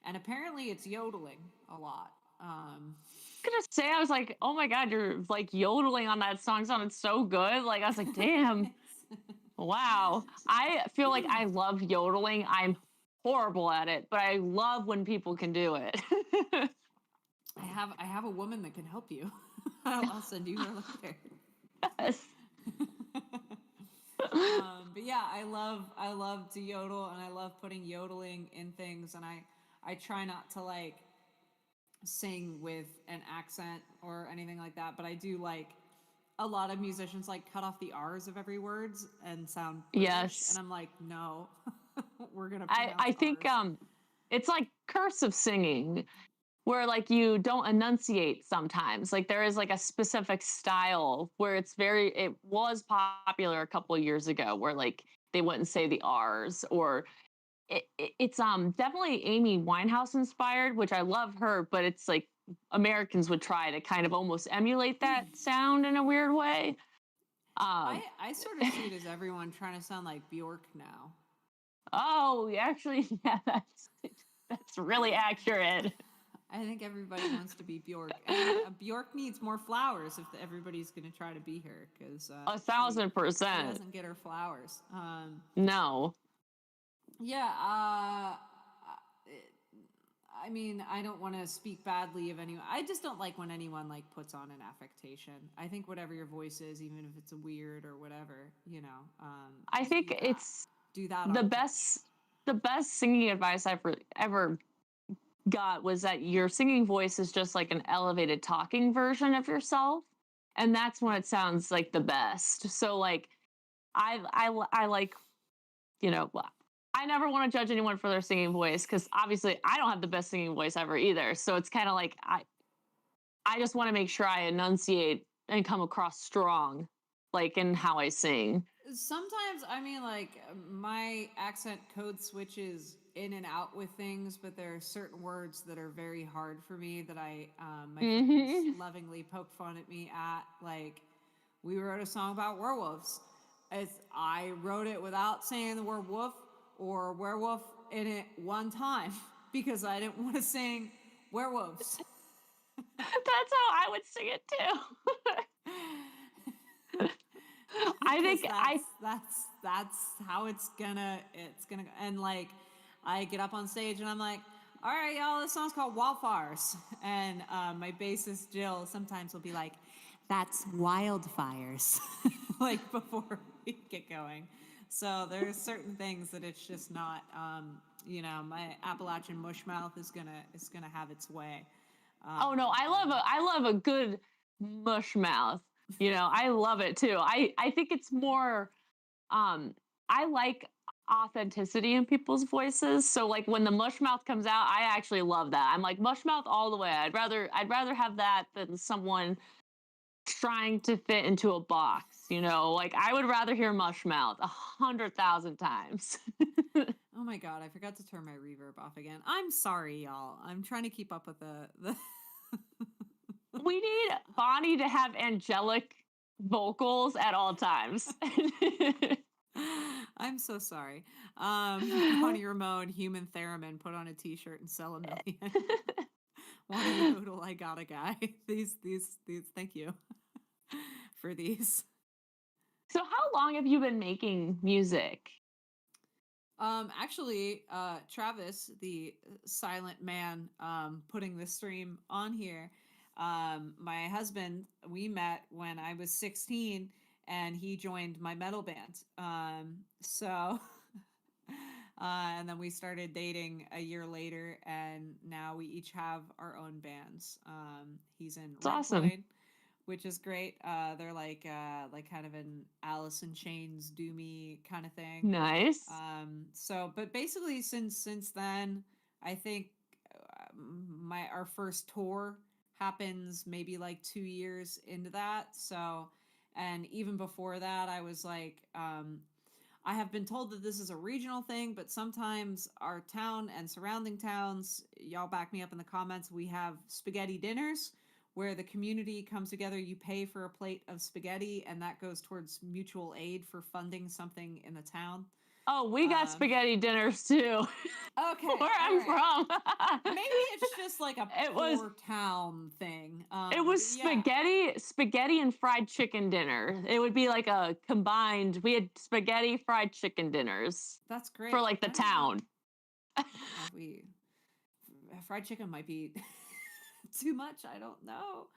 And apparently it's yodeling a lot. Gonna say, I was like, oh my god, you're like yodeling on that song, sounded so good. Like, I was like, damn. Wow. I feel like I love yodeling. I'm horrible at it, but I love when people can do it. I have a woman that can help you. I'll send you her later. Yes. But yeah, I love to yodel, and I love putting yodeling in things, and I try not to like sing with an accent or anything like that, but I do like a lot of musicians like cut off the R's of every words and sound British, Yes. and I'm like, no, we're gonna I pronounce think R's. it's like cursive singing where like you don't enunciate sometimes. Like there is like a specific style where it was popular a couple of years ago where like they wouldn't say the R's, or it's definitely Amy Winehouse inspired, which I love her, but it's like Americans would try to kind of almost emulate that sound in a weird way. I sort of see it as everyone trying to sound like Bjork now. Oh, actually, yeah, that's really accurate. I think everybody wants to be Bjork, and Bjork needs more flowers if everybody's going to try to be her, because 1,000%. she doesn't get her flowers. No. Yeah, I mean, I don't want to speak badly of anyone. I just don't like when anyone like puts on an affectation. I think whatever your voice is, even if it's a weird or whatever, I think it's do that the best singing advice I've ever got was that your singing voice is just like an elevated talking version of yourself, and that's when it sounds like the best. So like I like, I never want to judge anyone for their singing voice, because obviously I don't have the best singing voice ever either. So it's kind of like I just want to make sure I enunciate and come across strong, like in how I sing. Sometimes, I mean, like, my accent code switches in and out with things, but there are certain words that are very hard for me that my friends lovingly poke fun at me at. Like, we wrote a song about werewolves. I wrote it without saying the word wolf or werewolf in it one time because I didn't want to sing werewolves. That's how I would sing it too. I think that's how it's gonna go. And like I get up on stage and I'm like, all right, y'all, this song's called Wildfires. And my bassist Jill sometimes will be like, that's wildfires. Like before we get going. So there's certain things that it's just not my Appalachian mush mouth is gonna have its way. Oh no, I love a good mush mouth. I love it too. I think it's more I like authenticity in people's voices. So like when the mush mouth comes out, I actually love that. I'm like mush mouth all the way. I'd rather have that than someone trying to fit into a box. Like I would rather hear mush mouth 100,000 times. Oh my god, I forgot to turn my reverb off again. I'm sorry, y'all. I'm trying to keep up with the We need Bonnie to have angelic vocals at all times. I'm so sorry. Bonnie Ramone, human theremin, put on a t-shirt and sell 1 million. Want a yodel, I got a guy. These, thank you for these. So how long have you been making music? Actually, Travis, the silent man, putting the stream on here, my husband, we met when I was 16 and he joined my metal band. And then we started dating a year later and now we each have our own bands. He's in That's awesome. Red, which is great. They're like kind of an Alice in Chains doomy kind of thing. Nice. But basically since then, I think our first tour happens maybe like 2 years into that. So, and even before that, I was like, I have been told that this is a regional thing, but sometimes our town and surrounding towns, y'all back me up in the comments, we have spaghetti dinners where the community comes together, you pay for a plate of spaghetti, and that goes towards mutual aid for funding something in the town. Oh, we got spaghetti dinners too. Okay. Where I'm from. Maybe it's just like a poor town thing. It was spaghetti and fried chicken dinner. It would be like a combined, we had spaghetti fried chicken dinners. That's great. For like the town. Fried chicken might be too much. I don't know.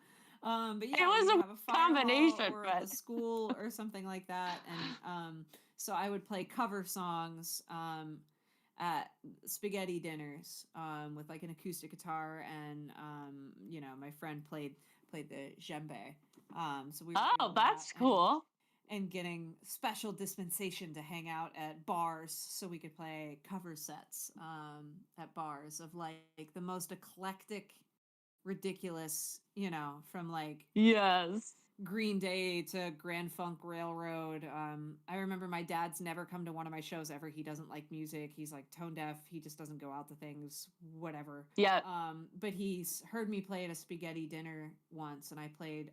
But yeah, it was have a combination or a school or something like that. And so I would play cover songs at spaghetti dinners with like an acoustic guitar, and my friend played the djembe. So we were that's cool. And getting special dispensation to hang out at bars so we could play cover sets at bars of like the most eclectic, ridiculous, from like yes, Green Day to Grand Funk Railroad. I remember my dad's never come to one of my shows ever. He doesn't like music. He's like tone deaf. He just doesn't go out to things, whatever. Yeah. But he's heard me play at a spaghetti dinner once, and I played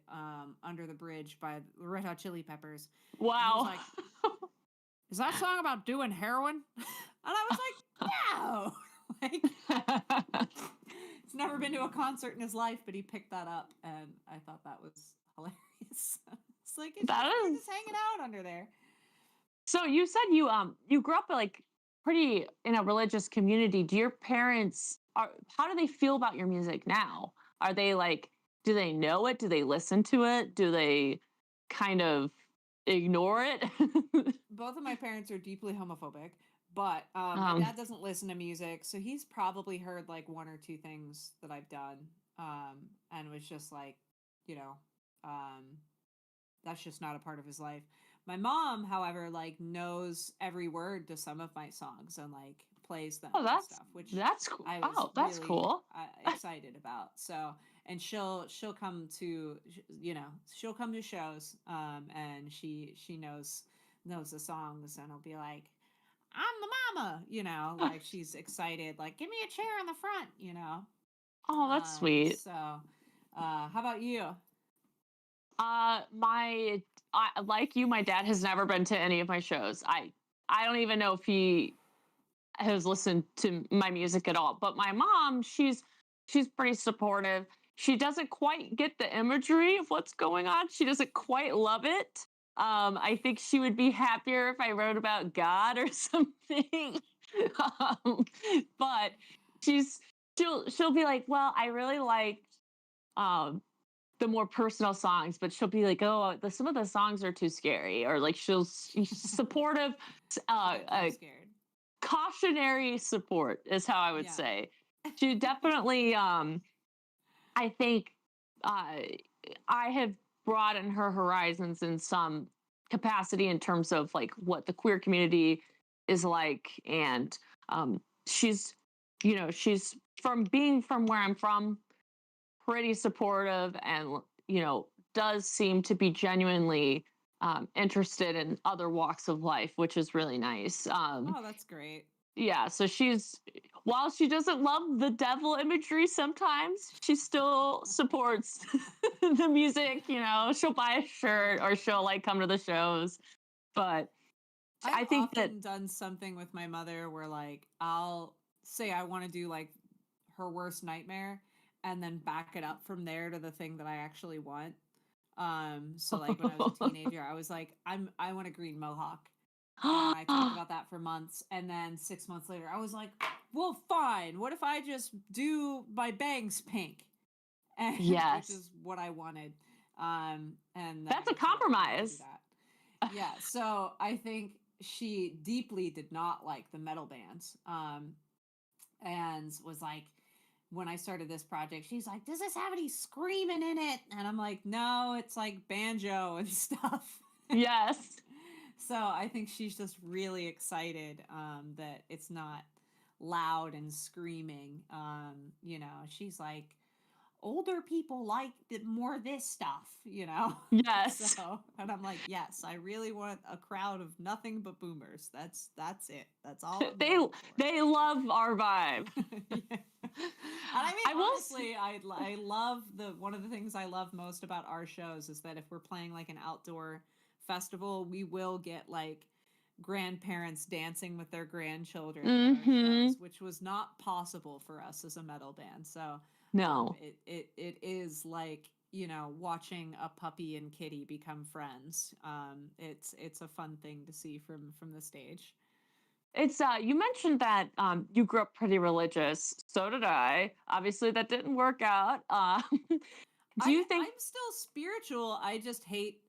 Under the Bridge by the Red Hot Chili Peppers. Wow. And he was like, is that song about doing heroin? And I was like, no. He's never been to a concert in his life, but he picked that up, and I thought that was hilarious. It's like just hanging out under there. So you said you grew up like pretty in a religious community. Do your parents how do they feel about your music now? Are they like, do they know it? Do they listen to it? Do they kind of ignore it? Both of my parents are deeply homophobic, but my dad doesn't listen to music, so he's probably heard like one or two things that I've done, and was just like, that's just not a part of his life. My mom, however, like knows every word to some of my songs and like plays them and stuff, which that's cool. I was that's really, cool. Excited about. So, and she'll come to she'll come to shows, and she knows the songs, and I'll be like, I'm the mama, like she's excited, like give me a chair in the front, Oh, that's sweet. So, how about you? Like you, my dad has never been to any of my shows. I don't even know if he has listened to my music at all. But my mom, she's she's pretty supportive. She doesn't quite get the imagery of what's going on. She doesn't quite love it. I think she would be happier if I wrote about God or something. um, but she'll be like, well, I really liked um, the more personal songs, but she'll be like, oh, some of the songs are too scary, or like she's supportive, Scared. cautionary support is how I would Yeah. say. She definitely, I think, I have broadened her horizons in some capacity in terms of like what the queer community is like, and she's, she's from being from where I'm from, pretty supportive, and does seem to be genuinely interested in other walks of life, which is really nice. Oh, that's great. Yeah, so while she doesn't love the devil imagery sometimes, she still supports the music. She'll buy a shirt, or she'll like come to the shows. But I've I think that often done something with my mother where like I'll say I want to do like her worst nightmare and then back it up from there to the thing that I actually want. So like when I was a teenager, I was like, I want a green mohawk. And I talked about that for months. And then 6 months later, I was like, well, fine. What if I just do my bangs pink? And which yes, is what I wanted. And then that's I a got to do compromise. that. Yeah. So I think she deeply did not like the metal bands. And was like, when I started this project, she's like, does this have any screaming in it? And I'm like, no, it's like banjo and stuff. Yes. So I think she's just really excited that it's not loud and screaming. She's like, older people like more this stuff. Yes. So, and I'm like, yes, I really want a crowd of nothing but boomers. That's it. That's all I'm they going for. they love our vibe. Yeah. And I mean, I will honestly, I love one of the things I love most about our shows is that if we're playing like an outdoor festival, we will get like grandparents dancing with their grandchildren at our shows, which was not possible for us as a metal band. So no. it is like watching a puppy and kitty become friends. It's a fun thing to see from the stage. It's you mentioned that you grew up pretty religious. So did I. Obviously that didn't work out. Do you think I'm still spiritual. I just hate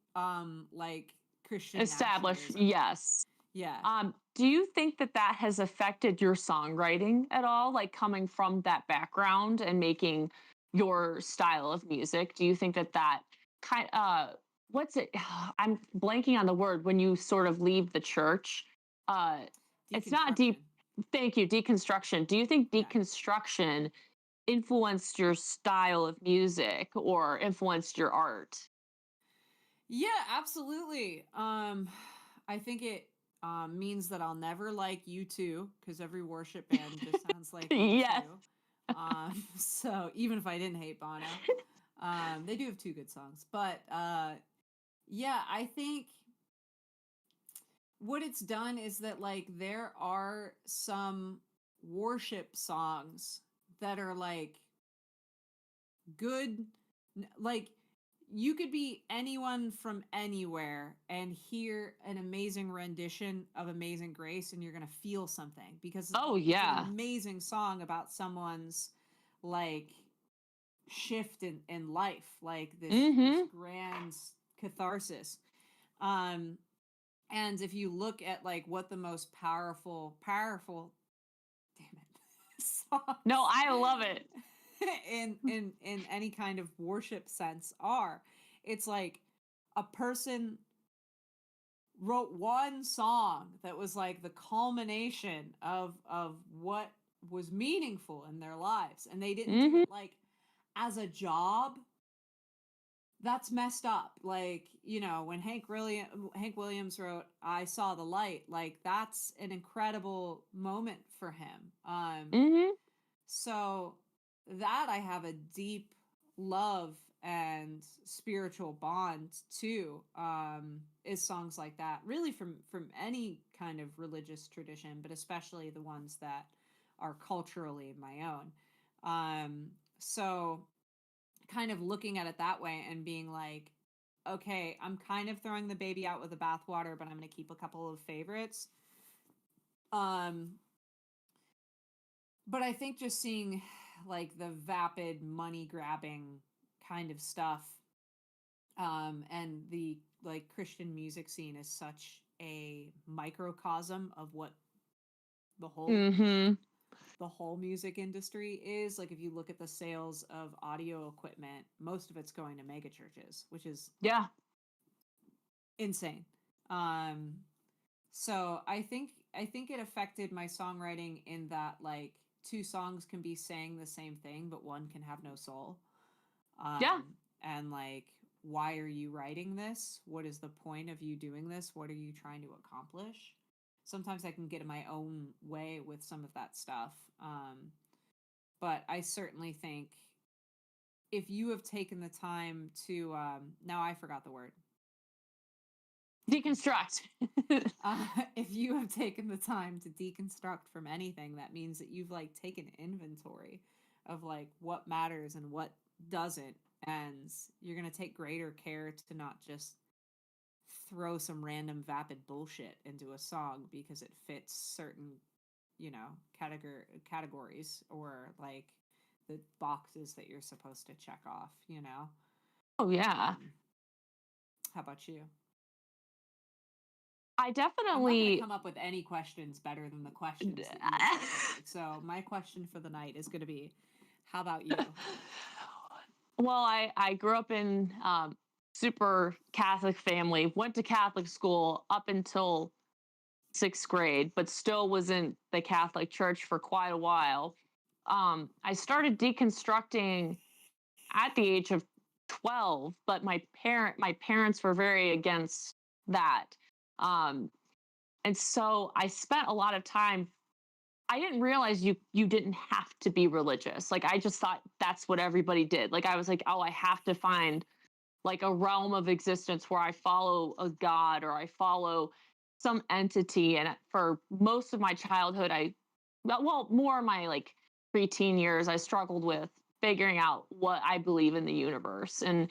like Christian established? nationalism. Yes. Yeah. Do you think that has affected your songwriting at all? Like coming from that background and making your style of music? Do you think that kind what's it? I'm blanking on the word when you sort of leave the church. Uh, it's not Deconstruction. Thank you, deconstruction. Do you think Yeah. deconstruction influenced your style of music or influenced your art? Yeah, absolutely. I think it means that I'll never like U2 because every worship band just sounds like Yes. U2. So even if I didn't hate Bono, they do have two good songs. But yeah, I think what it's done is that like there are some worship songs that are like good, like you could be anyone from anywhere and hear an amazing rendition of Amazing Grace and you're going to feel something because Oh it's an yeah. amazing song about someone's like shift in life, like this grand catharsis. um and if you look at like what the most powerful damn it No, songs I love it. in any kind of worship sense are, it's like a person wrote one song that was like the culmination of what was meaningful in their lives and they didn't do it like as a job. That's messed up. Like, when Hank Williams wrote I Saw the Light, like that's an incredible moment for him. So that I have a deep love and spiritual bond to, is songs like that, really from any kind of religious tradition, but especially the ones that are culturally my own. So kind of looking at it that way and being like, okay, I'm kind of throwing the baby out with the bathwater, but I'm going to keep a couple of favorites. But I think just seeing like the vapid money grabbing kind of stuff, and the like Christian music scene is such a microcosm of what the whole Mm-hmm. the whole music industry is. Like if you look at the sales of audio equipment, most of it's going to mega churches, which is Yeah. insane. So I think it affected my songwriting in that like two songs can be saying the same thing, but one can have no soul. Yeah. And like, why are you writing this? What is the point of you doing this? What are you trying to accomplish? Sometimes I can get in my own way with some of that stuff. But I certainly think if you have taken the time to, now I forgot the word. Deconstruct. If you have taken the time to deconstruct from anything, that means that you've like taken inventory of like what matters and what doesn't, and you're going to take greater care to not just throw some random vapid bullshit into a song because it fits certain, you know, categories or like the boxes that you're supposed to check off, you know. Oh yeah. How about you? I I'm not going to definitely come up with any questions better than the questions that you have prepared. So my question for the night is going to be, how about you? Well, I grew up in super Catholic family, went to Catholic school up until 6th grade, but still was in the Catholic Church for quite a while. I started deconstructing at the age of 12, but my parents were very against that. Um, and so I spent a lot of time. I didn't realize you didn't have to be religious. Like I just thought that's what everybody did. Like I was like, oh, I have to find like a realm of existence where I follow a god or I follow some entity. And for most of my childhood, well, more of my like preteen years, I struggled with figuring out what I believe in the universe. And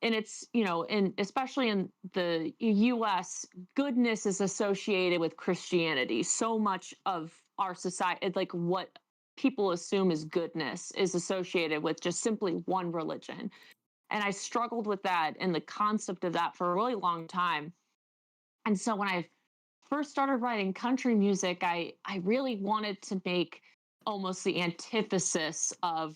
it's, you know, and especially in the US, goodness is associated with Christianity. So much of our society, like what people assume is goodness, is associated with just simply one religion. And I struggled with that and the concept of that for a really long time. And so when I first started writing country music, I really wanted to make almost the antithesis of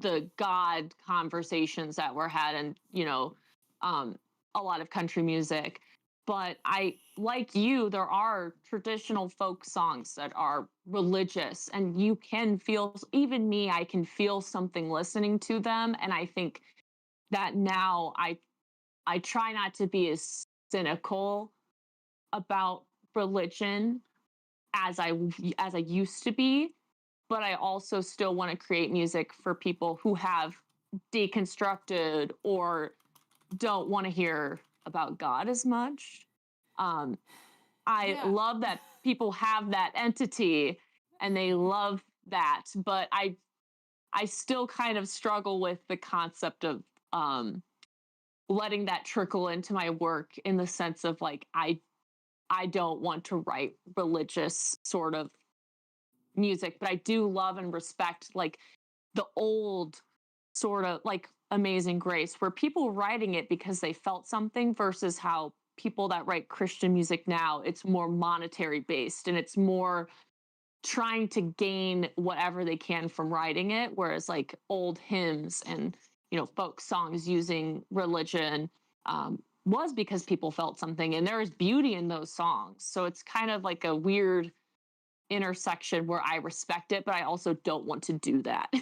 the God conversations that were had in, you know, a lot of country music. But I, like you, there are traditional folk songs that are religious, and you can feel, even me, I can feel something listening to them. And I think that now I try not to be as cynical about religion as I used to be, but I also still want to create music for people who have deconstructed or don't want to hear about God as much. I Yeah. love that people have that entity and they love that, but I still kind of struggle with the concept of letting that trickle into my work in the sense of like I don't want to write religious sort of music, but I do love and respect like the old sort of like Amazing Grace, where people were writing it because they felt something versus how people that write Christian music now, it's more monetary based and it's more trying to gain whatever they can from writing it. Whereas like old hymns and, you know, folk songs using religion was because people felt something and there is beauty in those songs. So it's kind of like a weird intersection where I respect it, but I also don't want to do that.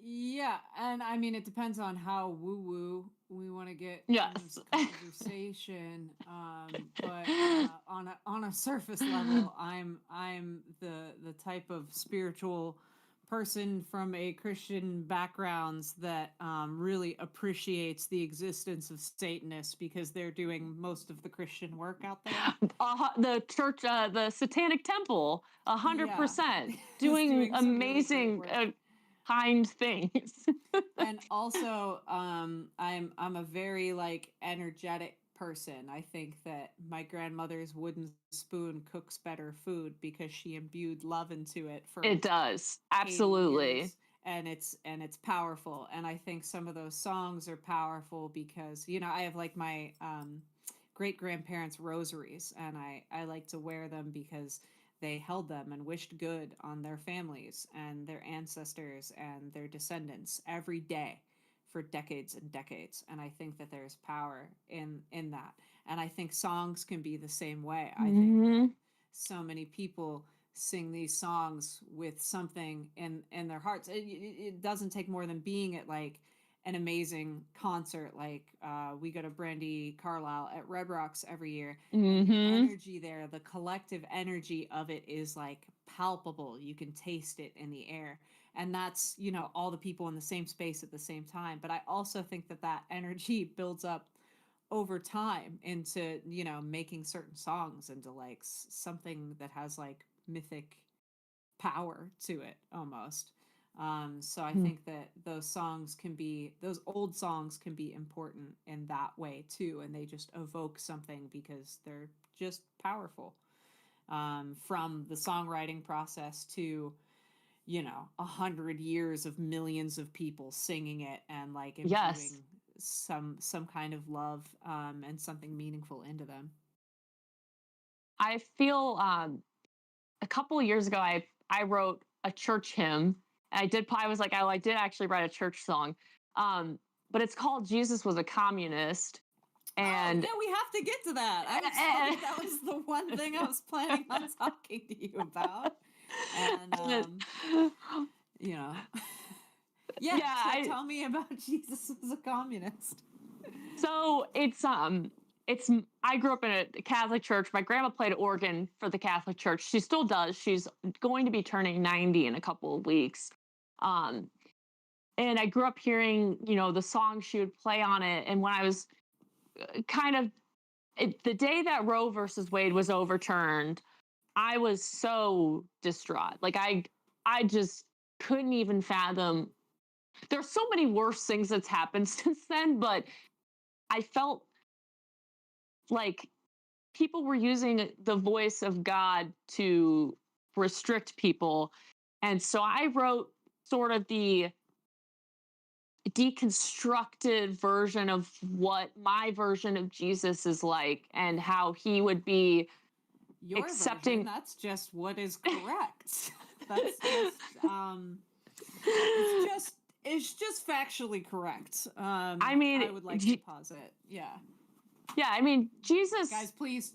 Yeah, and I mean it depends on how woo woo we want to get in this Yes. conversation. But on a surface level, I'm the type of spiritual person from a Christian backgrounds that really appreciates the existence of Satanists because they're doing most of the Christian work out there. The church, the Satanic Temple, Yeah, 100% is doing doing some really great amazing. work. kind things. And also, I'm a very like energetic person. I think that my grandmother's wooden spoon cooks better food because she imbued love into it for It does. 80 Absolutely. years, and it's powerful. And I think some of those songs are powerful because, I have like my great grandparents rosaries, and I like to wear them because they held them and wished good on their families and their ancestors and their descendants every day for decades and decades. And I think that there's power in that. And I think songs can be the same way. I think that Hmm. so many people sing these songs with something in their hearts. It doesn't take more than being at like an amazing concert, like we go to Brandy Carlisle at Red Rocks every year, and the Hmm. energy there, the collective energy of it is like palpable. You can taste it in the air, and that's, all the people in the same space at the same time. But I also think that that energy builds up over time into, making certain songs into like something that has like mythic power to it almost. So I think that those old songs can be important in that way too, and they just evoke something because they're just powerful. From the songwriting process to, 100 years of millions of people singing it and like Yes. imbuing some kind of love, and something meaningful into them. I feel a couple of years ago I wrote a church hymn. I was like, oh, I did actually write a church song. But it's called Jesus Was a Communist. Oh, And yeah, we have to get to that. I was hoping that was the one thing I was planning on talking to you about. And, you know, yeah, yeah, tell me about Jesus as a communist. so I grew up in a Catholic church. My grandma played organ for the Catholic church. She still does. She's going to be turning 90 in a couple of weeks. Um, and I grew up hearing, the songs she would play on it. And when I was kind of the day that Roe versus Wade was overturned, I was so distraught. Like I just couldn't even fathom. There's so many worse things that's happened since then, but I felt like people were using the voice of God to restrict people. And so I wrote sort of the deconstructed version of what my version of Jesus is like and how he would be Your version, accepting. that's just what is correct. That's just, it's just, it's just factually correct. I mean, I would like to posit. Yeah. yeah, I mean, Jesus. Guys, please,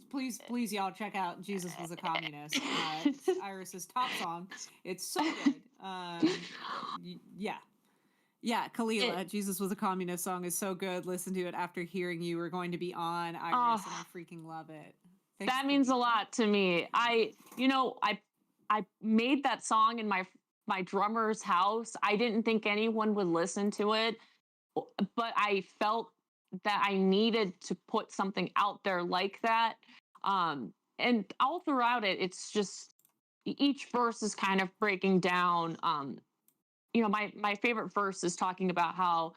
y'all check out Jesus Was a Communist. It's Iris's top song. It's so good. Yeah. Yeah, it, Kalila, Jesus Was a Communist song is so good. Listen to it after hearing you were going to be on, uh, Iris, and I freaking love it. Thanks that for means a being here. lot to me. I made that song in my drummer's house. I didn't think anyone would listen to it, but I felt that I needed to put something out there like that. And all throughout it, it's just each verse is kind of breaking down. My favorite verse is talking about how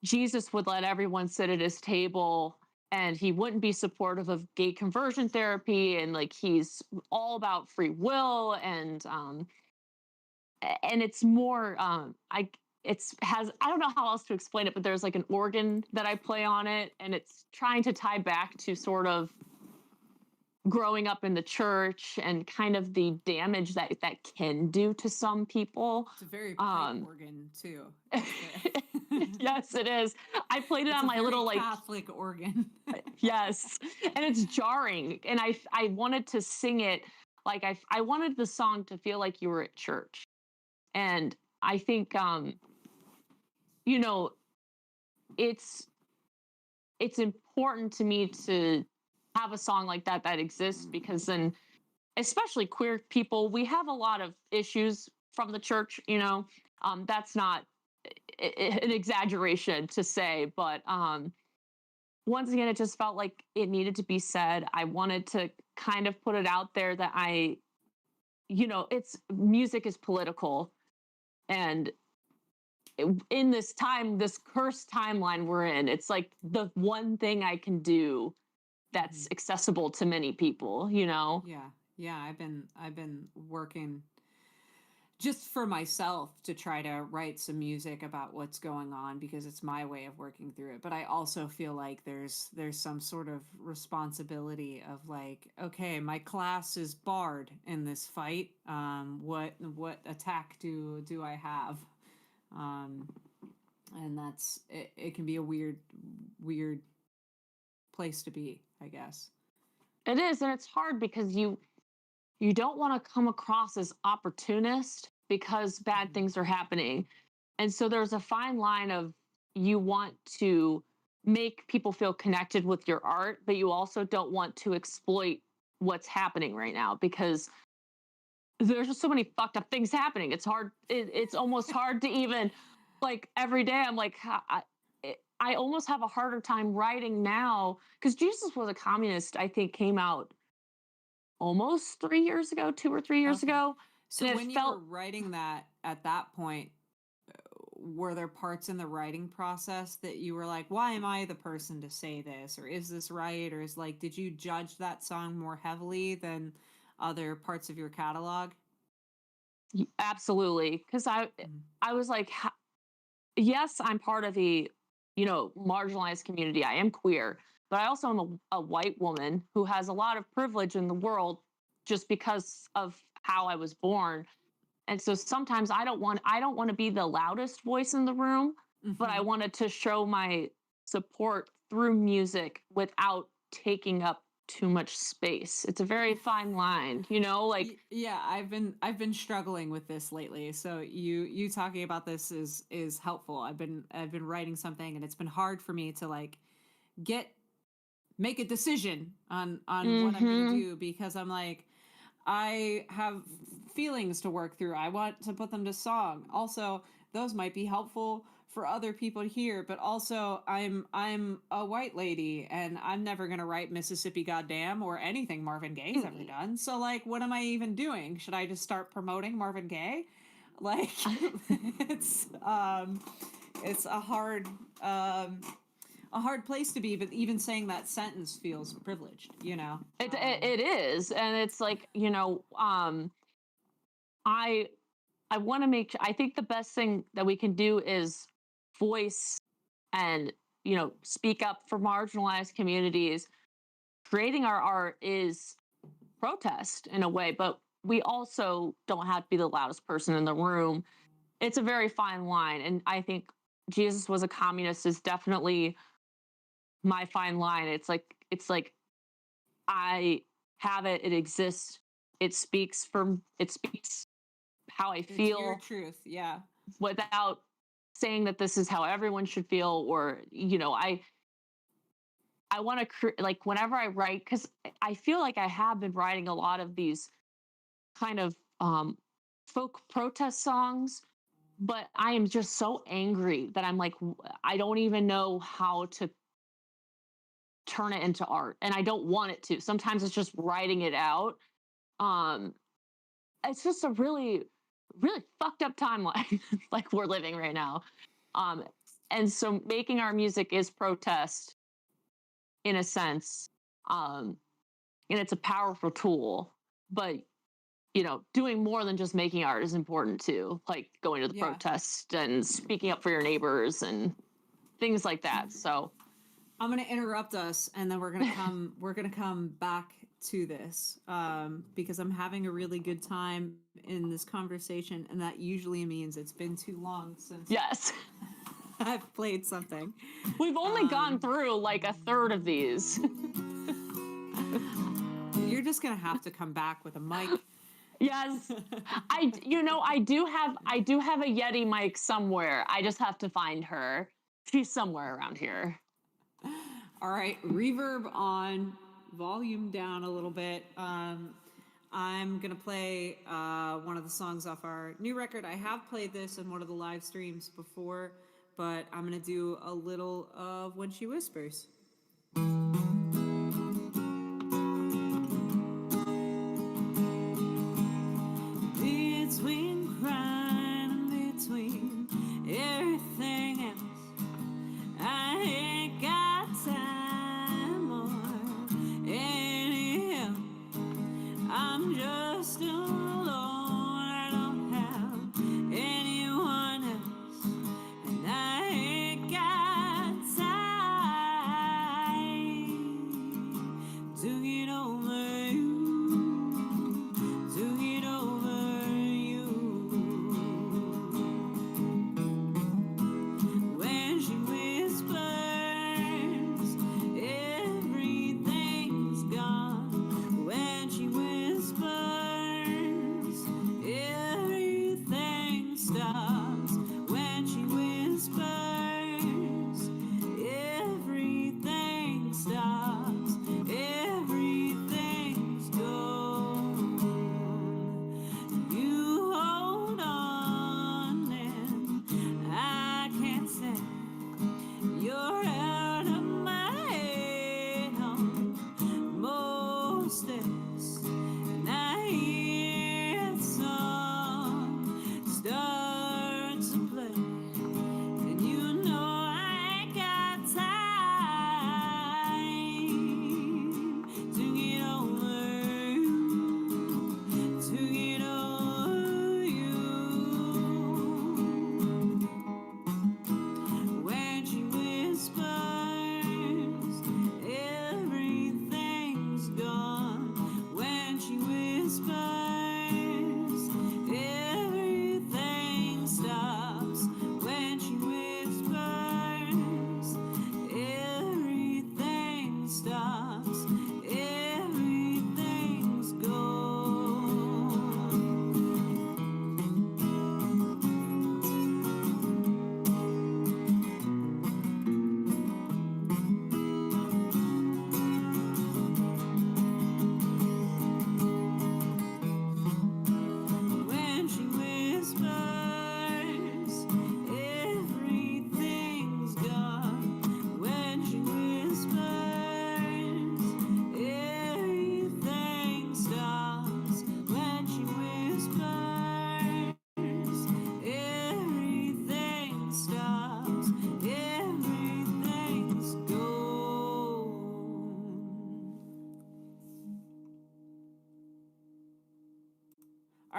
Jesus would let everyone sit at his table and he wouldn't be supportive of gay conversion therapy, and like he's all about free will, and it's more I don't know how else to explain it, but there's like an organ that I play on it, and it's trying to tie back to sort of growing up in the church and kind of the damage that can do to some people. It's a very pipe organ, too. Yes, it is. I played it It's on a my very little like Catholic organ. yes, and it's jarring, and I wanted to sing it like I wanted the song to feel like you were at church, and I think you know it's it's important to me to have a song like that exists, because then especially queer people, we have a lot of issues from the church. That's not an exaggeration to say, but once again, it just felt like it needed to be said. I wanted to kind of put it out there that it's music is political, And in this cursed timeline we're in, it's like the one thing I can do that's accessible to many people, you know? Yeah. I've been working just for myself to try to write some music about what's going on because it's my way of working through it. But I also feel like there's some sort of responsibility of like, okay, my class is barred in this fight. What attack do I have? And that's it, it can be a weird place to be, I guess. It is, and it's hard because you don't want to come across as opportunist because bad things are happening. And so there's a fine line of you want to make people feel connected with your art, but you also don't want to exploit what's happening right now because there's just so many fucked up things happening. It's hard. It's almost hard to even like every day. I'm like, I almost have a harder time writing now because Jesus Was a Communist, I think, came out almost 3 years ago, 2 or 3 years Okay. ago. So And it when you were felt writing that at that point, were there parts in the writing process that you were like, why am I the person to say this? Or is this right? Or is like, did you judge that song more heavily than other parts of your catalog? absolutely because I was like, yes, I'm part of the marginalized community. I am queer, but I also am a white woman who has a lot of privilege in the world just because of how I was born. And so sometimes I don't want to be the loudest voice in the room, but I Mm-hmm. wanted to show my support through music without taking up too much space. It's a very fine line, like Yeah, I've been struggling with this lately. So you talking about this is helpful. I've been writing something and it's been hard for me to like get make a decision on what I'm going to mhm. do because I'm like I have feelings to work through. I want to put them to song. Also, those might be helpful for other people to hear, but also I'm a white lady and I'm never going to write Mississippi Goddamn or anything Marvin Gaye's ever done. So like what am I even doing? Should I just start promoting Marvin Gaye? Like it's it's a hard place to be, but even saying that sentence feels privileged, you know? It is, and it's like I I want to make. I think the best thing that we can do is voice and speak up for marginalized communities. Creating our art is protest in a way, but we also don't have to be the loudest person in the room. It's a very fine line, and I think Jesus Was a Communist is definitely my fine line. It's like I have it. It exists. It speaks how I It's your feel truth. Yeah. without saying that this is how everyone should feel, or I want to like whenever I write, because I feel like I have been writing a lot of these kind of folk protest songs, but I am just so angry that I'm like, I don't even know how to turn it into art, and I don't want it to. Sometimes it's just writing it out. Um, it's just a really, really fucked up timeline like we're living right now. Um, and so making our music is protest in a sense. Um, and it's a powerful tool, but doing more than just making art is important too, like going to the Yeah. protest and speaking up for your neighbors and things like that. So I'm going to interrupt us and then we're going to come back to this because I'm having a really good time in this conversation and that usually means it's been too long since yes, I've played something. we've only gone through like a third of these. You're just going to have to come back with a mic. Yes. I do have a Yeti mic somewhere. I just have to find her. She's somewhere around here. All right, reverb on, volume down a little bit. I'm gonna play one of the songs off our new record. I have played this in one of the live streams before, but I'm gonna do a little of When She Whispers. Between crying and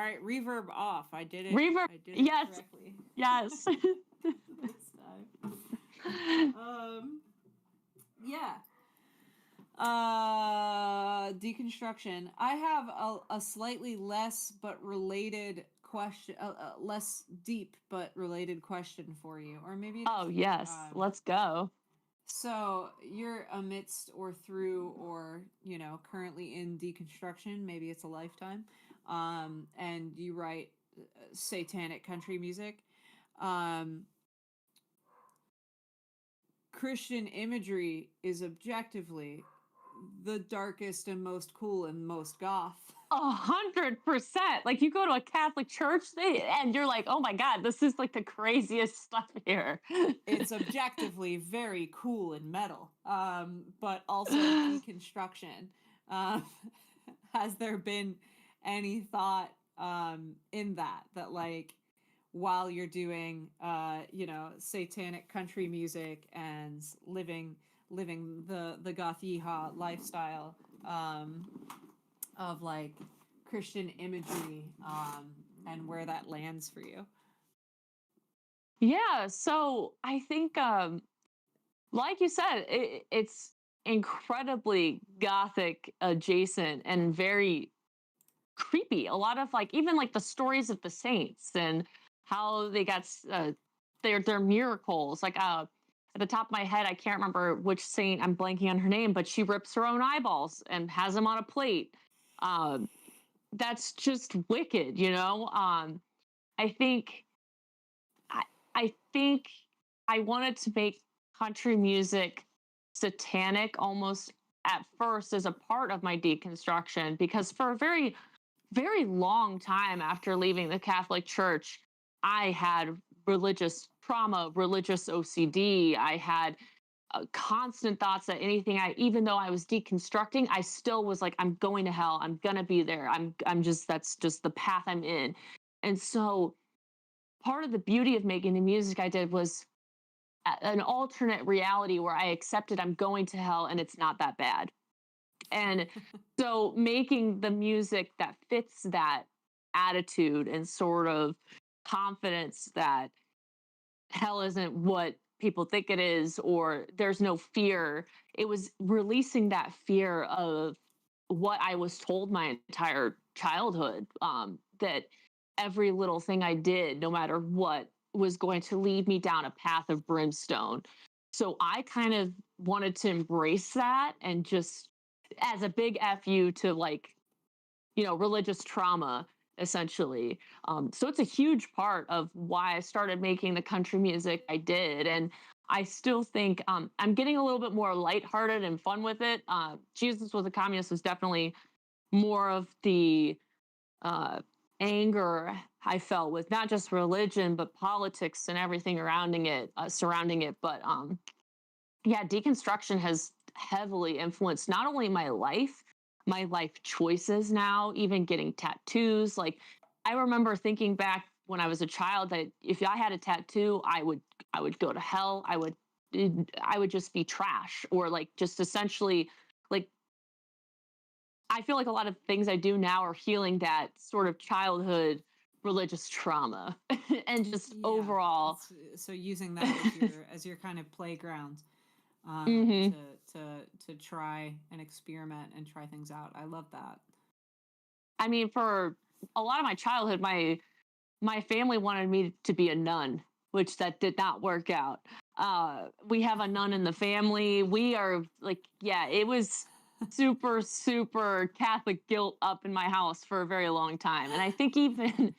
right, reverb off. I did it. Reverb. I did it Yes. correctly. Yes. This time. Yeah. Deconstruction. I have a slightly less but related question, less deep but related question for you, or maybe. Oh, yes. Let's go. So you're amidst or through or currently in deconstruction. Maybe it's a lifetime, and you write satanic country music. Um, Christian imagery is objectively the darkest and most cool and most goth. 100%. Like you go to a Catholic church and you're like, oh my God, this is like the craziest stuff here. It's objectively very cool and metal, but also deconstruction. Um, has there been any thought in that like while you're doing satanic country music and living the goth yeehaw lifestyle of like Christian imagery and where that lands for you? Yeah, so I think like you said, it's incredibly gothic adjacent and very creepy. A lot of like even like the stories of the saints and how they got their miracles. Like at the top of my head, I can't remember which saint. I'm blanking on her name, but she rips her own eyeballs and has them on a plate. That's just wicked, you know. I think I, I think I wanted to make country music satanic almost at first as a part of my deconstruction because for a very very long time after leaving the Catholic Church, I had religious trauma, religious OCD. I had constant thoughts that anything even though I was deconstructing, I still was like, I'm going to hell. I'm gonna be there. I'm just that's just the path I'm in. And so part of the beauty of making the music I did was an alternate reality where I accepted I'm going to hell and it's not that bad. And so making the music that fits that attitude and sort of confidence that hell isn't what people think it is or there's no fear, it was releasing that fear of what I was told my entire childhood, that every little thing I did, no matter what, was going to lead me down a path of brimstone. So I kind of wanted to embrace that and just as a big fu to like religious trauma essentially. So it's a huge part of why I started making the country music I did. And I still think I'm getting a little bit more lighthearted and fun with it. Jesus Was a Communist was definitely more of the anger I felt with not just religion, but politics and everything surrounding it. But yeah, deconstruction has heavily influenced not only my life choices now, even getting tattoos. Like I remember thinking back when I was a child that if I had a tattoo, I would go to hell. I would just be trash or like just essentially like I feel like a lot of things I do now are healing that sort of childhood religious trauma and just overall. So using that as your kind of playground Mhm. to try and experiment and try things out. I love that. I mean, for a lot of my childhood, my family wanted me to be a nun, which that did not work out. We have a nun in the family. We are like, yeah, it was super, super Catholic guilt up in my house for a very long time. And I think even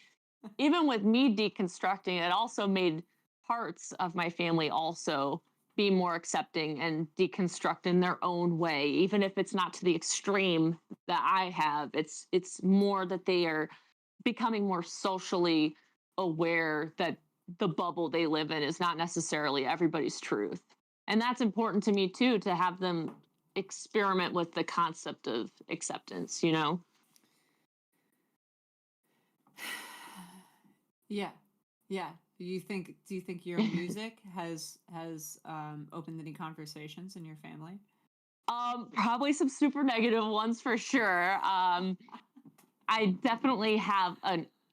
with me deconstructing, it also made parts of my family also be more accepting and deconstruct in their own way, even if it's not to the extreme that I have. It's more that they are becoming more socially aware that the bubble they live in is not necessarily everybody's truth. And that's important to me too, to have them experiment with the concept of acceptance, Yeah. Yeah. Do you think your music has opened any conversations in your family? Probably some super negative ones for sure. I definitely have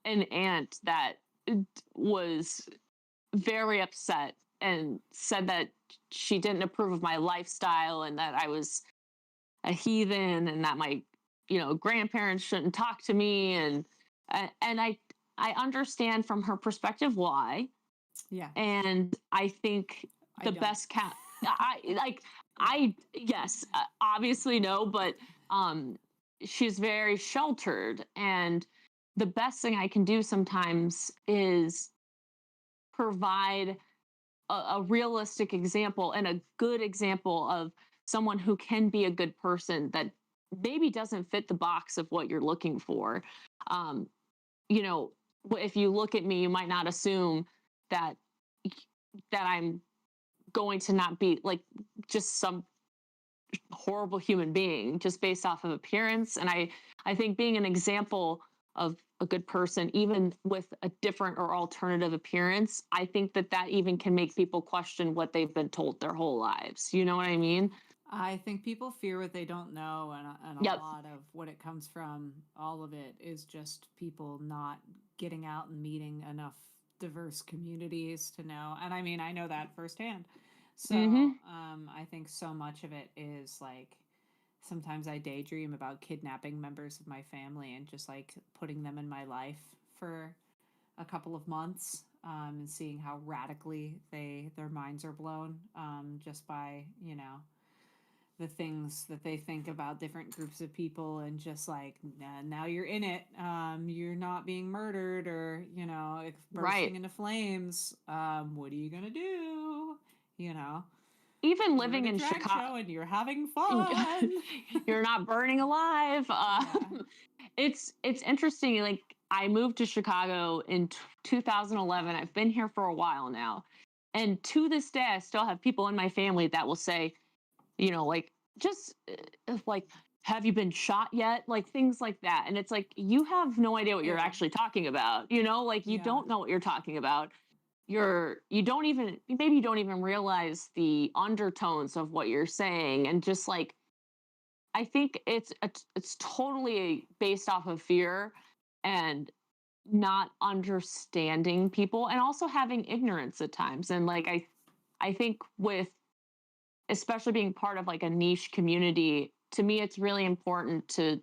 an aunt that was very upset and said that she didn't approve of my lifestyle and that I was a heathen and that my grandparents shouldn't talk to me, and I understand from her perspective why. Yeah. And I think the best cat I yes, obviously no, but she's very sheltered, and the best thing I can do sometimes is provide a realistic example and a good example of someone who can be a good person that maybe doesn't fit the box of what you're looking for. Um, if you look at me, you might not assume that I'm going to not be like just some horrible human being just based off of appearance. And I think being an example of a good person, even with a different or alternative appearance, I think that even can make people question what they've been told their whole lives. You know what I mean? I think people fear what they don't know, and a Yep. lot of what it comes from, all of it is just people not getting out and meeting enough diverse communities to know. And I mean, I know that firsthand. So I think so much of it is like, sometimes I daydream about kidnapping members of my family and just like putting them in my life for a couple of months, and seeing how radically their minds are blown, just by the things that they think about different groups of people, and just like, now you're in it, you're not being murdered, or bursting into flames, what are you gonna do, even you're living at a in drag Chicago, show and you're having fun. you're not burning alive. It's interesting. Like, I moved to Chicago in 2011. I've been here for a while now, and to this day, I still have people in my family that will say, like, just like, have you been shot yet? Like, things like that. And it's like, you have no idea what you're actually talking about. Like, you don't know what you're talking about. You don't even, maybe you don't even realize the undertones of what you're saying. And just like, I think it's totally based off of fear and not understanding people, and also having ignorance at times. And like, I think with, especially being part of like a niche community, to me, it's really important to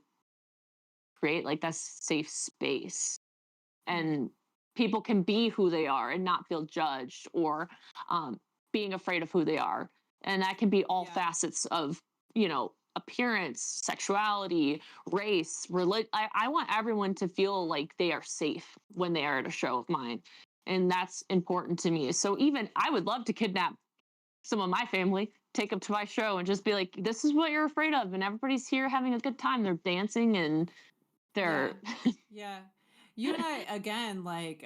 create like that safe space, and people can be who they are and not feel judged, or being afraid of who they are. And that can be all facets of, appearance, sexuality, race, religion. I want everyone to feel like they are safe when they are at a show of mine. And that's important to me. So even I would love to kidnap some of my family, take them to my show and just be like, this is what you're afraid of. And everybody's here having a good time. They're dancing and they're. Yeah. You and I, again, like,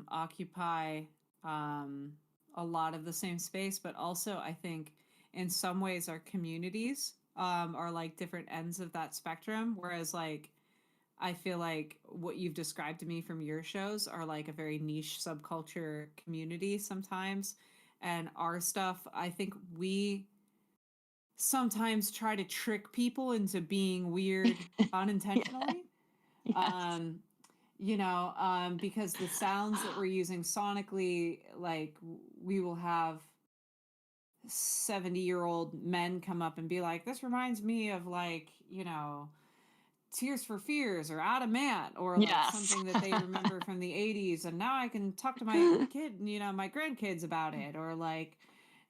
occupy a lot of the same space, but also I think in some ways our communities are like different ends of that spectrum. Whereas, like, I feel like what you've described to me from your shows are like a very niche subculture community sometimes. And our stuff, I think we sometimes try to trick people into being weird unintentionally. Yes. Because the sounds that we're using sonically, like, we will have 70-year-old men come up and be like, this reminds me of, like, Tears for Fears or Adamant, or like Yes. something that they remember from the 80s, and now I can talk to my kid, my grandkids about it. Or like,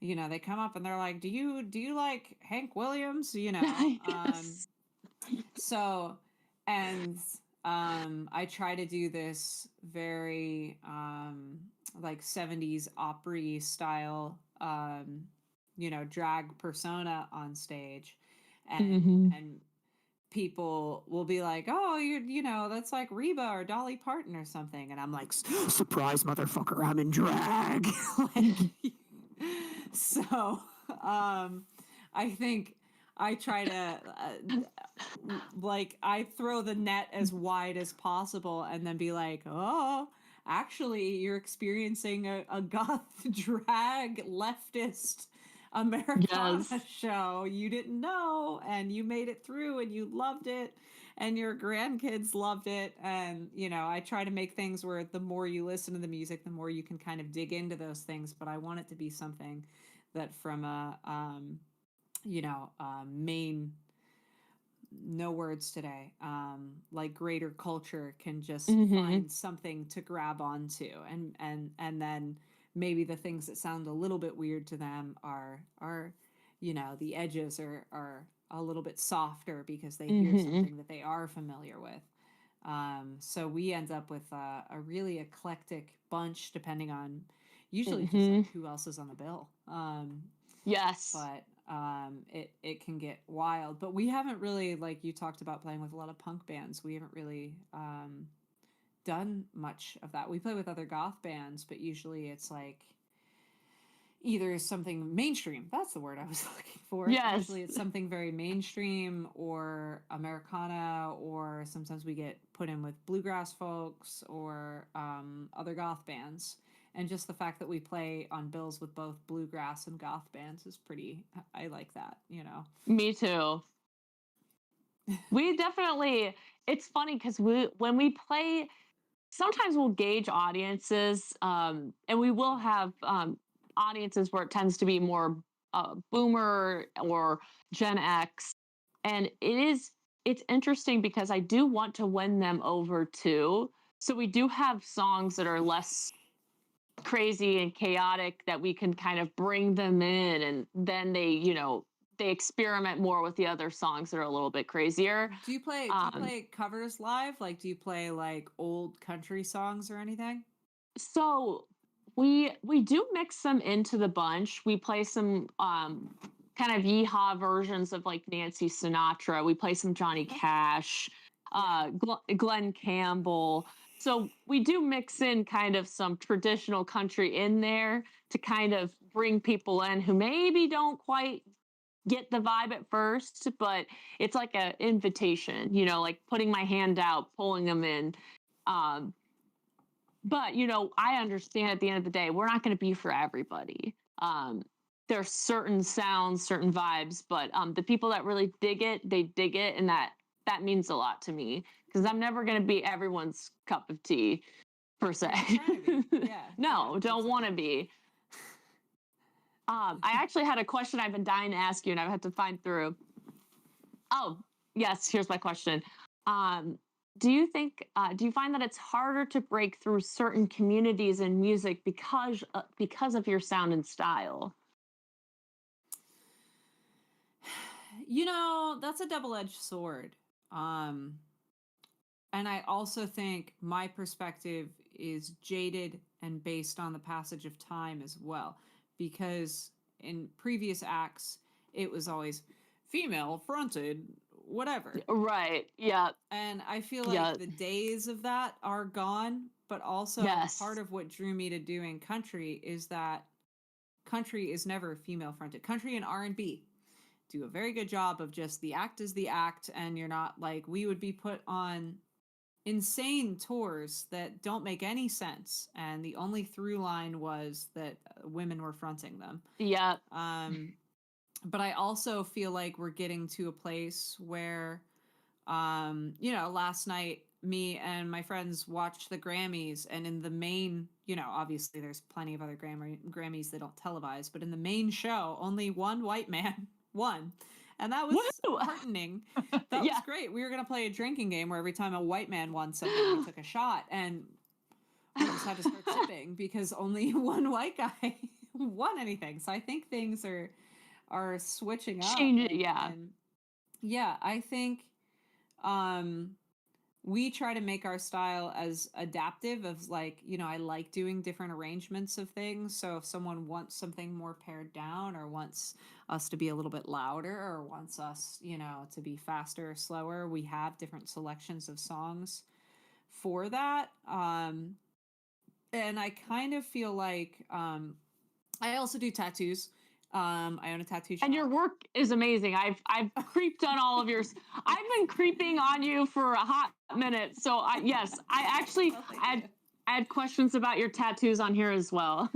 they come up and they're like, do you like Hank Williams? Yes. So, and I try to do this very like 70s Opry style, drag persona on stage, and people will be like, oh, that's like Reba or Dolly Parton or something, and I'm like, surprise, motherfucker, I'm in drag. Like, so I think I try to like, I throw the net as wide as possible, and then be like, oh, actually, you're experiencing a goth drag leftist Americana Yes. show you didn't know, and you made it through and you loved it, and your grandkids loved it. And, I try to make things where the more you listen to the music, the more you can kind of dig into those things. But I want it to be something that from a, main, no words today, like greater culture can just Mm-hmm. find something to grab onto, and then maybe the things that sound a little bit weird to them are the edges are a little bit softer because they hear Mm-hmm. something that they are familiar with. So we end up with a really eclectic bunch, depending on usually just Mm-hmm. like who else is on the bill. Yes. But it can get wild. But we haven't really, like you talked about, playing with a lot of punk bands. We haven't really done much of that. We play with other goth bands, but usually it's like either something mainstream. That's the word I was looking for. Yes. Usually it's something very mainstream or Americana, or sometimes we get put in with bluegrass folks or other goth bands. And just the fact that we play on bills with both bluegrass and goth bands is pretty, I like that. Me too. We definitely, it's funny because when we play, sometimes we'll gauge audiences, and we will have audiences where it tends to be more boomer or Gen X. And it's interesting because I do want to win them over too. So we do have songs that are less crazy and chaotic that we can kind of bring them in, and then they experiment more with the other songs that are a little bit crazier. Do you play covers live? Like, do you play like old country songs or anything? So we do mix them into the bunch. We play some kind of yeehaw versions of like Nancy Sinatra. We play some Johnny Cash, Yeah. Glenn Campbell. So we do mix in kind of some traditional country in there to kind of bring people in who maybe don't quite get the vibe at first, but it's like an invitation, like putting my hand out, pulling them in. Um, but I understand at the end of the day, we're not going to be for everybody. There's certain sounds, certain vibes, but the people that really dig it, they dig it, and that means a lot to me because I'm never going to be everyone's cup of tea per se. You're not trying to be. Yeah. No, Yeah. don't want to be. I actually had a question I've been dying to ask you, and I've had to find through. Oh, yes, here's my question. Um, do you find that it's harder to break through certain communities in music because of your sound and style? That's a double-edged sword. Um, and I also think my perspective is jaded and based on the passage of time as well. Because in previous acts, it was always female fronted, whatever. Right. Yeah. And I feel Yeah. like the days of that are gone. But also, part Yes. of what drew me to doing country is that country is never female fronted. Country and R&B do a very good job of just the act is the act, and you're not like, we would be put on insane tours that don't make any sense, and the only through line was that women were fronting them. Yeah. But I also feel like we're getting to a place where last night me and my friends watched the Grammys, and in the main, obviously there's plenty of other Grammys that don't televise, but in the main show, only one white man won. And that was Woo! heartening. That was Yeah. great. We were going to play a drinking game where every time a white man won something, we took a shot, and we just had to start sipping because only one white guy won anything. So I think things are switching up, Change it. Yeah. and yeah, I think um we try to make our style as adaptive of, like, I like doing different arrangements of things. So if someone wants something more pared down, or wants us to be a little bit louder, or wants us, to be faster or slower, we have different selections of songs for that. And I kind of feel like I also do tattoos. I own a tattoo shop. And your work is amazing. I've creeped on all of yours. I've been creeping on you for a hot minute. So yes, I actually I had questions about your tattoos on here as well.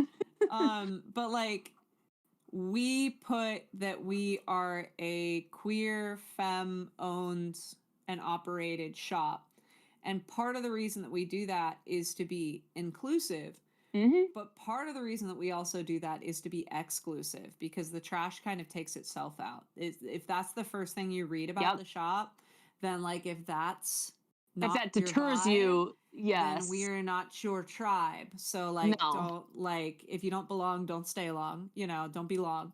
But like, we put that we are a queer, femme-owned and operated shop. And part of the reason that we do that is to be inclusive. But part of the reason that we also do that is to be exclusive, because the trash kind of takes itself out. If that's the first thing you read about the shop, then like if that's not if that your deters vibe, you, then yes. we're not your tribe. So like No. don't, like, if you don't belong, don't stay long, you know, don't be long.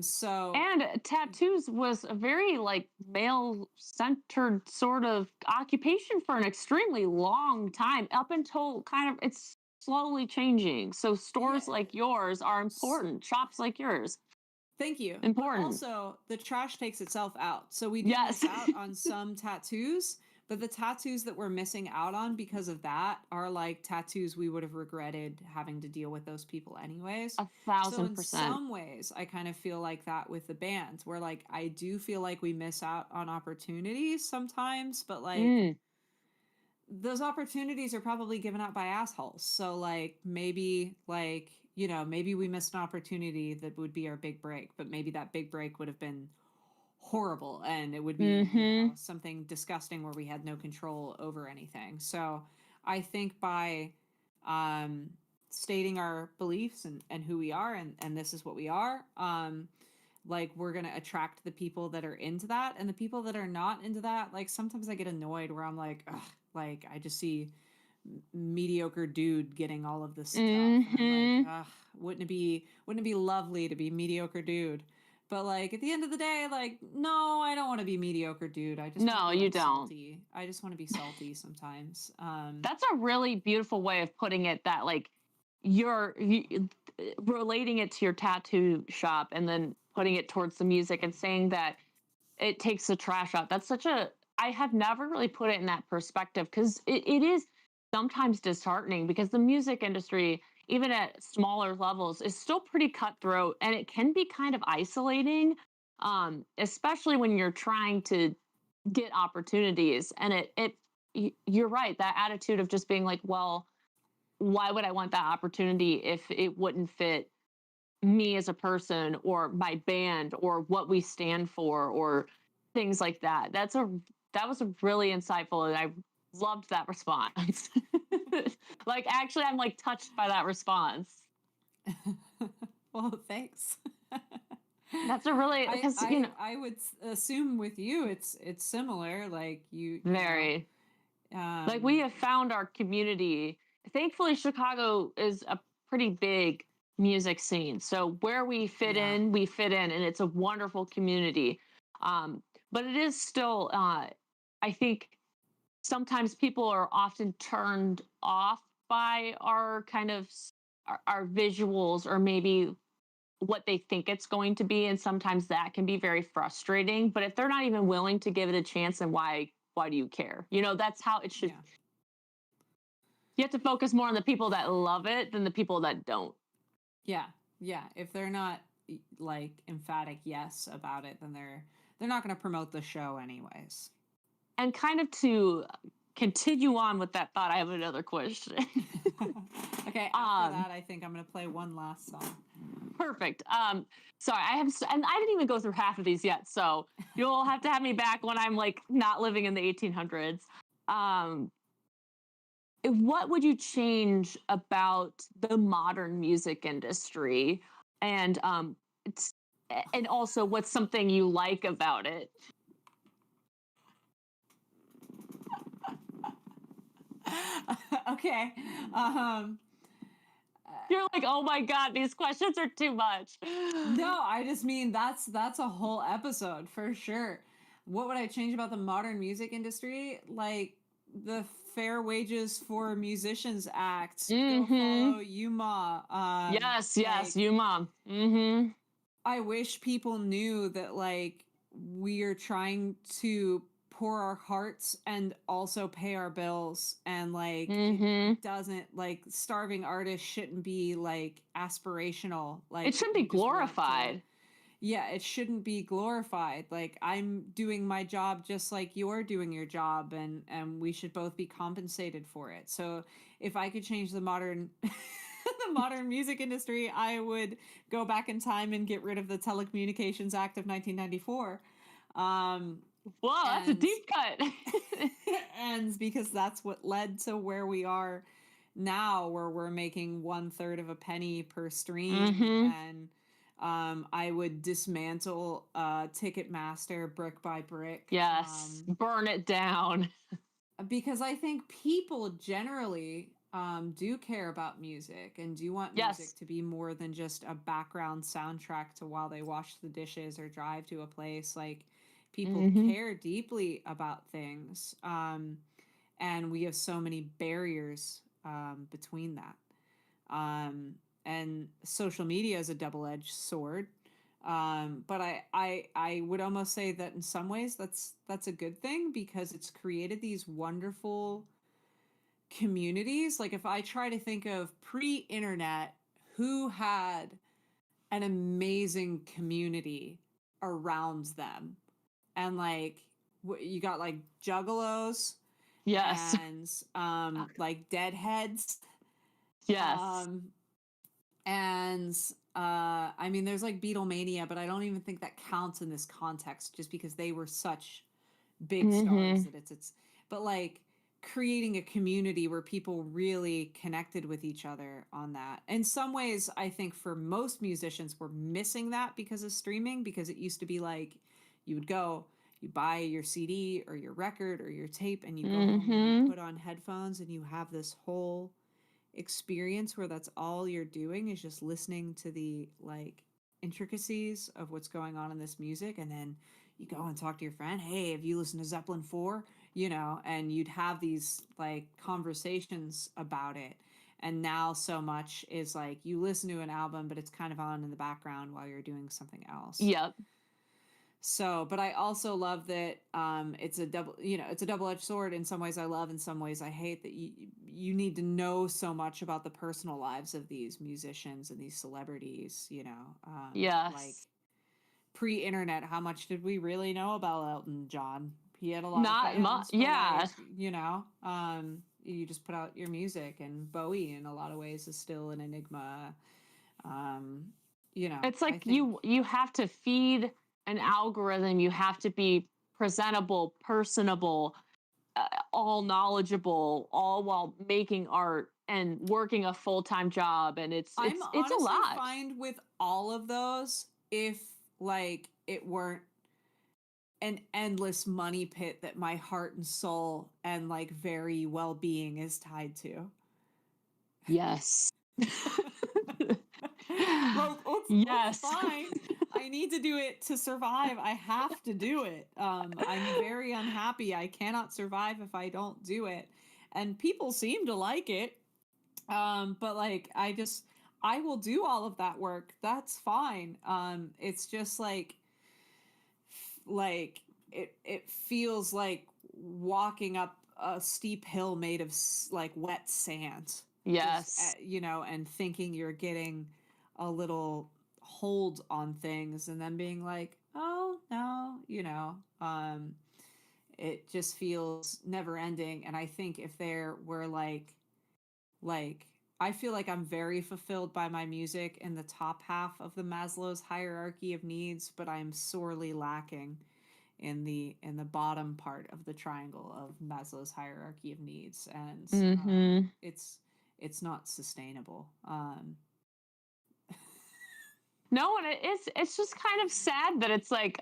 So And tattoos was a very like male centered sort of occupation for an extremely long time, up until kind of it's slowly changing. So stores Yeah. like yours are important. Shops like yours. Thank you. Important. But also, the trash takes itself out. So we do Yes. miss out on some tattoos, but the tattoos that we're missing out on because of that are like tattoos we would have regretted having to deal with those people anyways. 1,000%. So in some ways, I kind of feel like that with the bands, where like I do feel like we miss out on opportunities sometimes, but like those opportunities are probably given out by assholes. So like maybe like, you know, maybe we missed an opportunity that would be our big break, but maybe that big break would have been horrible and it would be, you know, something disgusting where we had no control over anything. So I think by stating our beliefs and who we are, and this is what we are, like we're gonna attract the people that are into that, and the people that are not into that, like sometimes I get annoyed where I'm like, ugh, like I just see mediocre dude getting all of this stuff, and I'm like, ugh, wouldn't it be lovely to be mediocre dude? But like at the end of the day, like no, I don't want to be mediocre dude. I just No, wanna be, you like, don't. salty. I just want to be salty sometimes. That's a really beautiful way of putting it, that like relating it to your tattoo shop and then putting it towards the music and saying that it takes the trash out. That's such a, I have never really put it in that perspective, because it is sometimes disheartening, because the music industry, even at smaller levels, is still pretty cutthroat, and it can be kind of isolating, especially when you're trying to get opportunities. And you're right, that attitude of just being like, well, why would I want that opportunity if it wouldn't fit me as a person or my band or what we stand for or things like that. That was a really insightful, and I loved that response. Like actually I'm like touched by that response. Well, thanks. That's a really, because you know, I would assume with you it's similar, like you very know, like we have found our community. Thankfully Chicago is a pretty big music scene, so where we fit in, and it's a wonderful community. But it is still I think sometimes people are often turned off by our kind of our visuals, or maybe what they think it's going to be, and sometimes that can be very frustrating. But if they're not even willing to give it a chance, then why do you care? You know, that's how it should. You have to focus more on the people that love it than the people that don't. Yeah, if they're not like emphatic yes about it, then they're not going to promote the show anyways. And kind of to continue on with that thought, I have another question. Okay, after that, I think I'm going to play one last song. Perfect. Sorry, and I didn't even go through half of these yet, so you'll have to have me back when I'm like not living in the 1800s. What would you change about the modern music industry, and and also what's something you like about it? Okay. You're like, oh my God, these questions are too much. No, I just mean that's a whole episode for sure. What would I change about the modern music industry? Like the Fair Wages for Musicians Act. Go follow Yuma. Yes, like, Yuma. I wish people knew that like we are trying to pour our hearts and also pay our bills, and like it doesn't, like starving artists shouldn't be like aspirational, like it shouldn't be glorified. Yeah, it shouldn't be glorified. Like I'm doing my job just like you're doing your job, and we should both be compensated for it. So if I could change the modern the modern music industry, I would go back in time and get rid of the Telecommunications Act of 1994. Whoa, that's a And deep cut. and because that's what led to where we are now, where we're making 1/3 of a penny per stream. And I would dismantle Ticketmaster brick by brick. Yes, burn it down. Because I think people generally do care about music and do want music to be more than just a background soundtrack to while they wash the dishes or drive to a place. Like, people care deeply about things. And we have so many barriers between that. And social media is a double-edged sword. But I would almost say that in some ways that's a good thing, because it's created these wonderful communities. Like, if I try to think of pre-internet, who had an amazing community around them, and like you got like juggalos, Yes. and like deadheads, yes. and I mean, there's like Beatlemania, but I don't even think that counts in this context, just because they were such big stars that it's but like creating a community where people really connected with each other on that. In some ways, I think for most musicians, we're missing that because of streaming, because it used to be like you would go, you buy your CD or your record or your tape, and you go home and you put on headphones, and you have this whole experience where that's all you're doing is just listening to the like intricacies of what's going on in this music. And then you go and talk to your friend, hey, have you listened to Zeppelin 4? And you'd have these like conversations about it. And now so much is like you listen to an album, but it's kind of on in the background while you're doing something else. Yep. So, but I also love that it's a double-edged sword. In some ways I love, in some ways I hate that you need to know so much about the personal lives of these musicians and these celebrities, Yes. like pre-internet, how much did we really know about Elton John? He had a lot of fans, yeah. Like, you just put out your music, and Bowie in a lot of ways is still an enigma. It's like you have to feed an algorithm, you have to be presentable, personable, all knowledgeable, all while making art and working a full-time job, and it's a lot. Fine with all of those if like it weren't an endless money pit that my heart and soul and like very well-being is tied to. Yes. It's fine. I need to do it to survive. I have to do it. I'm very unhappy. I cannot survive if I don't do it. And people seem to like it. But like, I will do all of that work. That's fine. It's just like it feels like walking up a steep hill made of like wet sand. Yes. Just, and thinking you're getting a little hold on things, and then being like, oh no, it just feels never ending. And I think if there were like I feel like I'm very fulfilled by my music in the top half of the Maslow's hierarchy of needs, but I'm sorely lacking in the bottom part of the triangle of Maslow's hierarchy of needs. And it's not sustainable. No, and it's just kind of sad that it's like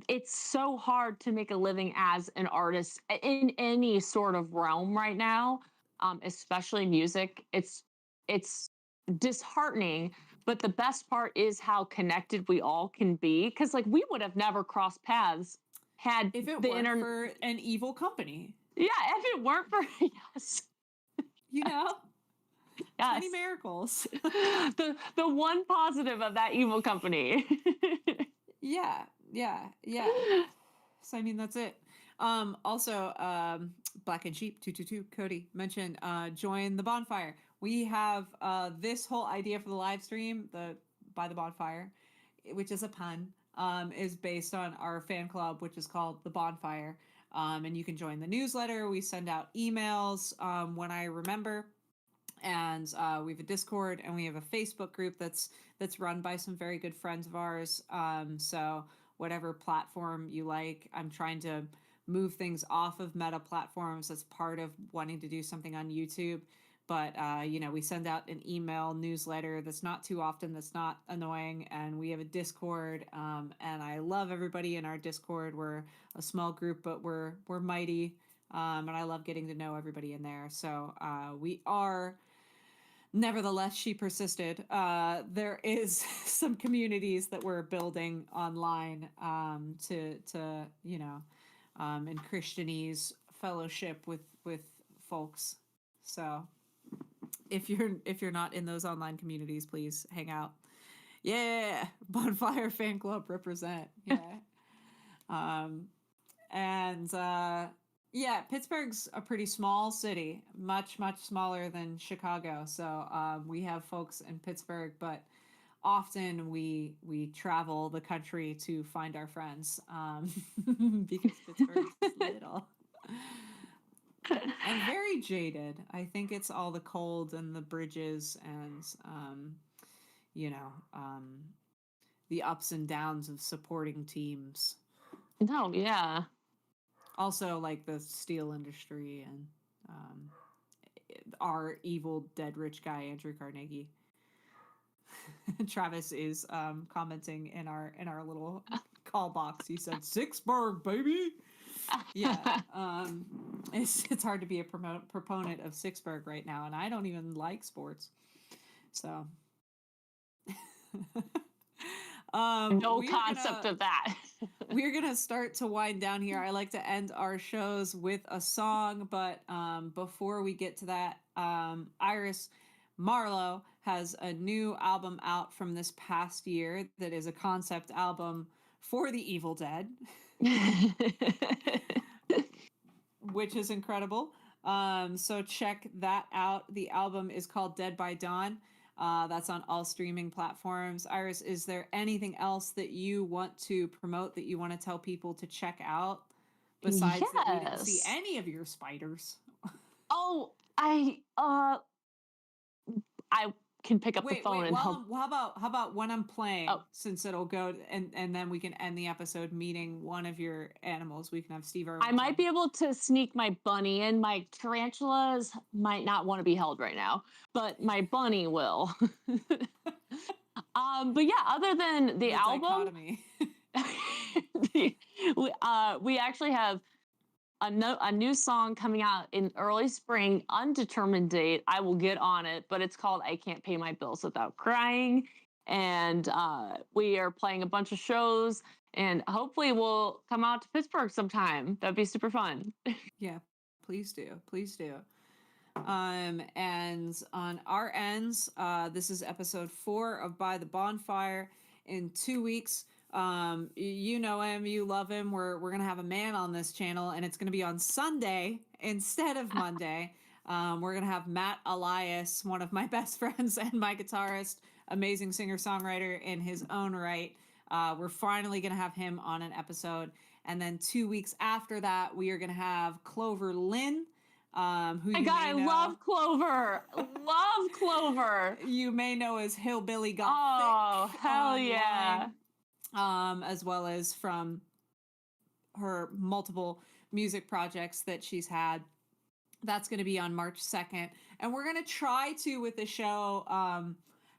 it's so hard to make a living as an artist in any sort of realm right now, especially music. It's disheartening, but the best part is how connected we all can be, because like we would have never crossed paths had if it the weren't for an evil company. Yeah, if it weren't for yes. Yes. Tiny miracles. the one positive of that evil company. Yeah. So I mean, that's it. Also, Black and Sheep 222 Cody mentioned join the Bonfire. We have this whole idea for the live stream, the by the Bonfire, which is a pun, is based on our fan club, which is called the Bonfire. And you can join the newsletter. We send out emails when I remember. And we have a Discord, and we have a Facebook group that's run by some very good friends of ours. So whatever platform you like, I'm trying to move things off of Meta platforms. That's part of wanting to do something on YouTube. But we send out an email newsletter that's not too often, that's not annoying, and we have a Discord. And I love everybody in our Discord. We're a small group, but we're mighty. And I love getting to know everybody in there. So we are. Nevertheless, she persisted. There is some communities that we're building online to in Christianese fellowship with folks. So if you're not in those online communities, please hang out. Yeah, Bonfire fan club represent. Yeah. And yeah, Pittsburgh's a pretty small city, much smaller than Chicago. So we have folks in Pittsburgh, but often we travel the country to find our friends because Pittsburgh's little and very jaded. I think it's all the cold and the bridges and the ups and downs of supporting teams. No, yeah. Also, like the steel industry and our evil dead rich guy Andrew Carnegie. Travis is commenting in our little call box. He said Sixburg, baby. Yeah. It's hard to be a proponent of Sixburg right now, and I don't even like sports. So no concept of that. We're gonna start to wind down here. I like to end our shows with a song, but before we get to that, Iris Marlowe has a new album out from this past year that is a concept album for the Evil Dead, which is incredible. So check that out. The album is called Dead by Dawn. That's on all streaming platforms. Iris, is there anything else that you want to promote, that you want to tell people to check out besides that we didn't see any of your spiders? Oh, I can pick up the phone and help. How about when I'm playing, since it'll go and then we can end the episode meeting one of your animals. We can have Steve Irwin. I might be able to sneak my bunny in. My tarantulas might not want to be held right now, but my bunny will. But yeah, other than the album, we actually have a new song coming out in early spring, undetermined date. I will get on it, but it's called I Can't Pay My Bills Without Crying. And we are playing a bunch of shows, and hopefully we'll come out to Pittsburgh sometime. That'd be super fun. Yeah, please do. Please do. And on our ends, this is episode 4 of By the Bonfire. In 2 weeks, you know him, you love him. We're gonna have a man on this channel, and it's gonna be on Sunday instead of Monday. We're gonna have Matt Elias, one of my best friends and my guitarist, amazing singer-songwriter in his own right. We're finally gonna have him on an episode, and then 2 weeks after that, we are gonna have Clover Lynn. I love Clover. Love Clover. You may know as Hillbilly Gothic. Oh, hell yeah. As well as from her multiple music projects that she's had. That's going to be on March 2nd. And we're going to try to, with the show,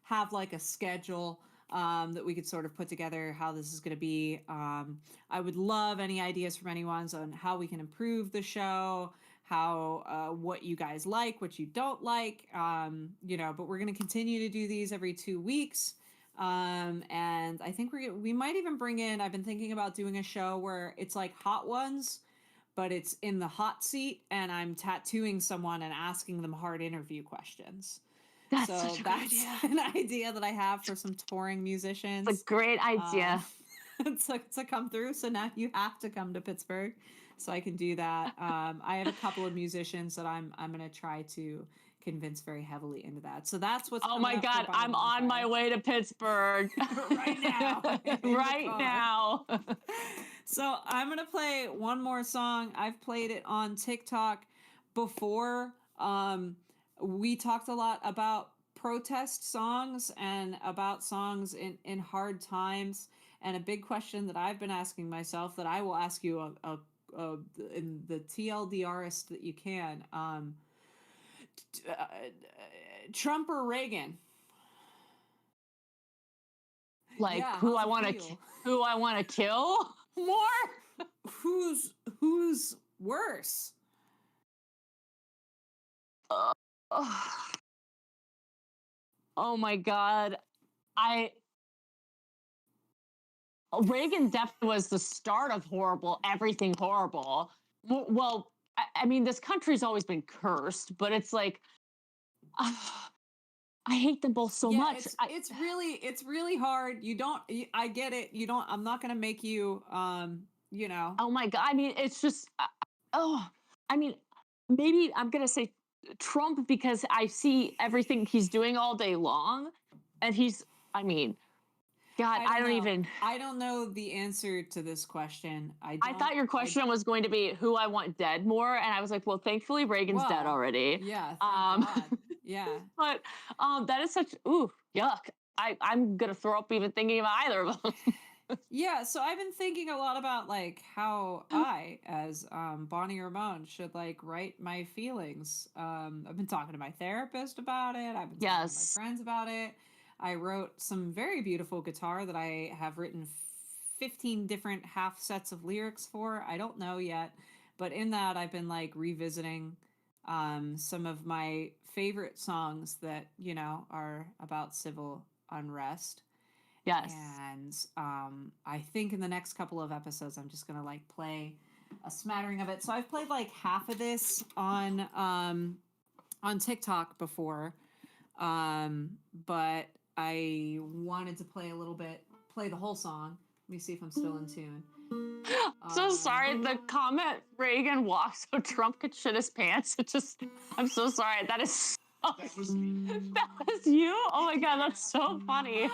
have like a schedule that we could sort of put together how this is going to be. I would love any ideas from anyone on how we can improve the show, how what you guys like, what you don't like, but we're going to continue to do these every 2 weeks. And I think we might even bring in, I've been thinking about doing a show where it's like Hot Ones, but it's in the hot seat and I'm tattooing someone and asking them hard interview questions. That's such a good idea. An idea that I have for some touring musicians. It's a great idea. To come through. So now you have to come to Pittsburgh so I can do that. I have a couple of musicians that I'm going to try to convince very heavily into that. So that's what's oh my God, I'm on my way to Pittsburgh right now. Right now. So I'm going to play one more song. I've played it on TikTok before. we talked a lot about protest songs and about songs in hard times. And a big question that I've been asking myself that I will ask you in the TLDRist that you can, Trump or Reagan? Like Yeah, who how's I it want to feel? who I want to kill more. Who's worse? Uh, oh my God. I Reagan definitely was the start of horrible, everything horrible. Well, I mean, this country's always been cursed, but it's like, I hate them both so Yeah, much. it's really hard. You don't. I get it. You don't. I'm not gonna make you. You know. Oh my God. I mean, it's just, oh, I mean, maybe I'm going to say Trump because I see everything he's doing all day long. And I mean, God, I I don't don't know. even. I don't know the answer to this question. I I don't. thought your I question was going to be who I want dead more. And I was like, well, thankfully, Reagan's dead well. already. Yeah. Thank God. Yeah. But that is such, ooh, yuck. I'm going to throw up even thinking about either of them. Yeah, so I've been thinking a lot about like how I, as Bonnie Ramone, should like write my feelings. I've been talking to my therapist about it. I've been talking to my Yes. friends about it. I wrote some very beautiful guitar that I have written 15 different half sets of lyrics for. I don't know yet, but in that I've been like revisiting some of my favorite songs that, are about civil unrest. Yes. And I think in the next couple of episodes, I'm just gonna like play a smattering of it. So I've played like half of this on TikTok before, but I wanted to play the whole song. Let me see if I'm still in tune. So sorry. The comment Reagan walked so Trump could shit his pants. I'm so sorry. That is that was you? Oh my God, that's so funny.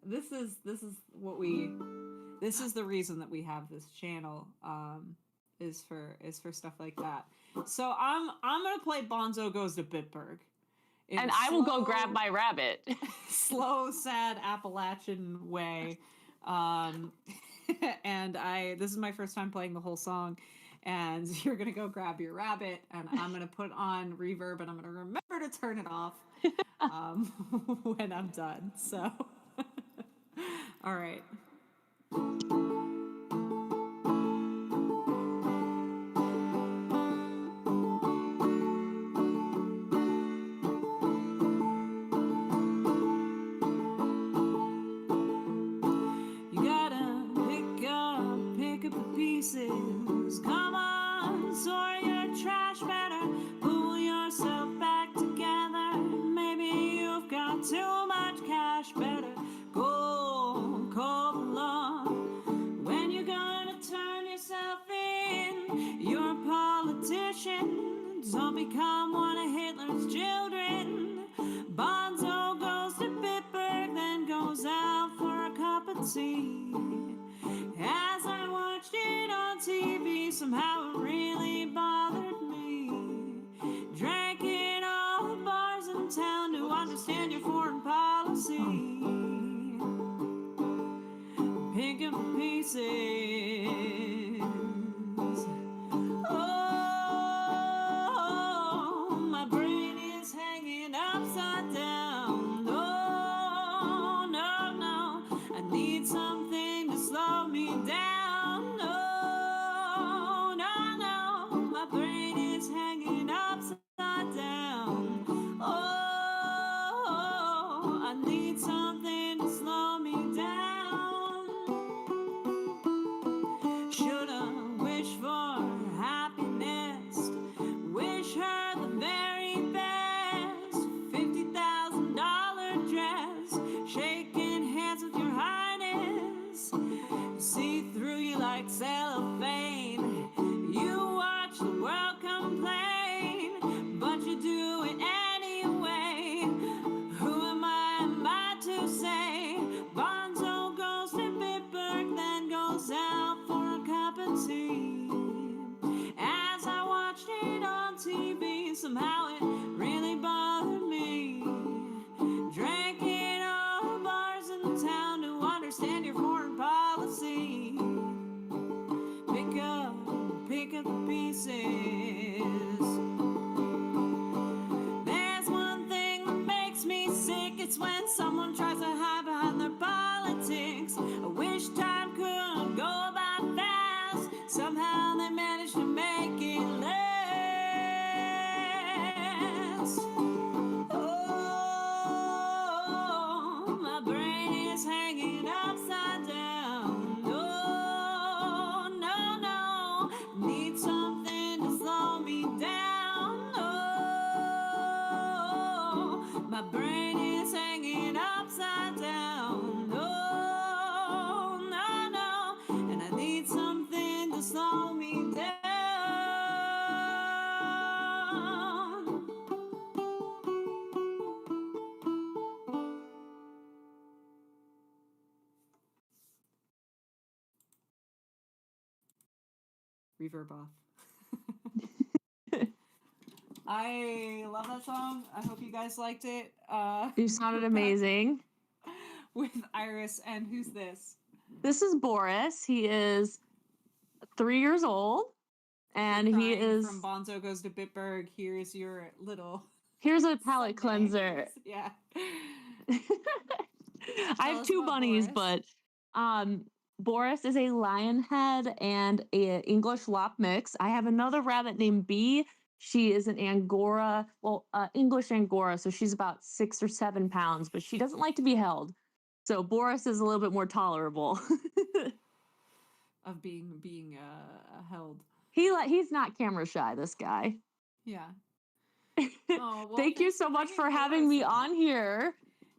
This is the reason that we have this channel, is for stuff like that. So I'm gonna play Bonzo Goes to Bitburg in And a I will go grab my rabbit. slow, sad Appalachian way. And this is my first time playing the whole song, and you're gonna go grab your rabbit, and I'm gonna put on reverb, and I'm gonna remember to turn it off when I'm done. So, all right. You gotta pick up the pieces. Come on, sort your trash better. Pull yourself back together. Maybe you've got too much cash. Better go call the law. When you're gonna turn yourself in, you're a politician. Don't become one of Hitler's children. Bonzo goes to Bitburg, then goes out for a cup of tea. As I watched it on TV, somehow it really bothered me. Drank in all the bars in town to understand your foreign policy. Pick up the pieces. Oh, my brain is hanging upside down. No, no, no. I need something to slow me down. No, no, no. My brain is hanging upside down. Oh, I need something to slow me down. brain is hanging upside down. Oh, no, no, need something to slow me down. Oh, my brain is hanging upside down. Oh, no, no, and I need something to slow me down. Reverb off. I love that song. I hope you guys liked it. You sounded amazing. With Iris, and who's this? This is Boris. He is 3 years old, and he is from Bonzo Goes to Bitburg. Here's your little. Here's a palate cleanser. Yeah. I have two bunnies, Boris. but Boris is a lion head and a English lop mix. I have another rabbit named Bee. She is an Angora, English Angora, so she's about 6 or 7 pounds, but she doesn't like to be held. So Boris is a little bit more tolerable. Of being held. He's not camera shy, this guy. Yeah. Oh, well, thank you so much for having me on here.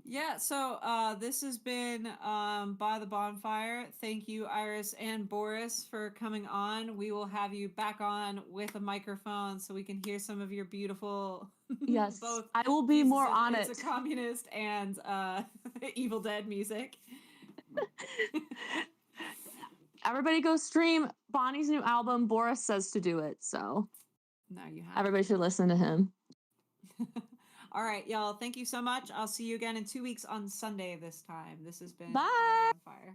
Yeah, so this has been By the Bonfire. Thank you, Iris and Boris, for coming on. We will have you back on with a microphone so we can hear some of your beautiful. Yes, both I will be Jesus more on it. It's a communist and Evil Dead music. Everybody go stream Bonnie's new album. Boris says to do it, so now you have. Everybody should listen to him. All right, y'all. Thank you so much. I'll see you again in 2 weeks on Sunday this time. This has been Bye. Bonfire.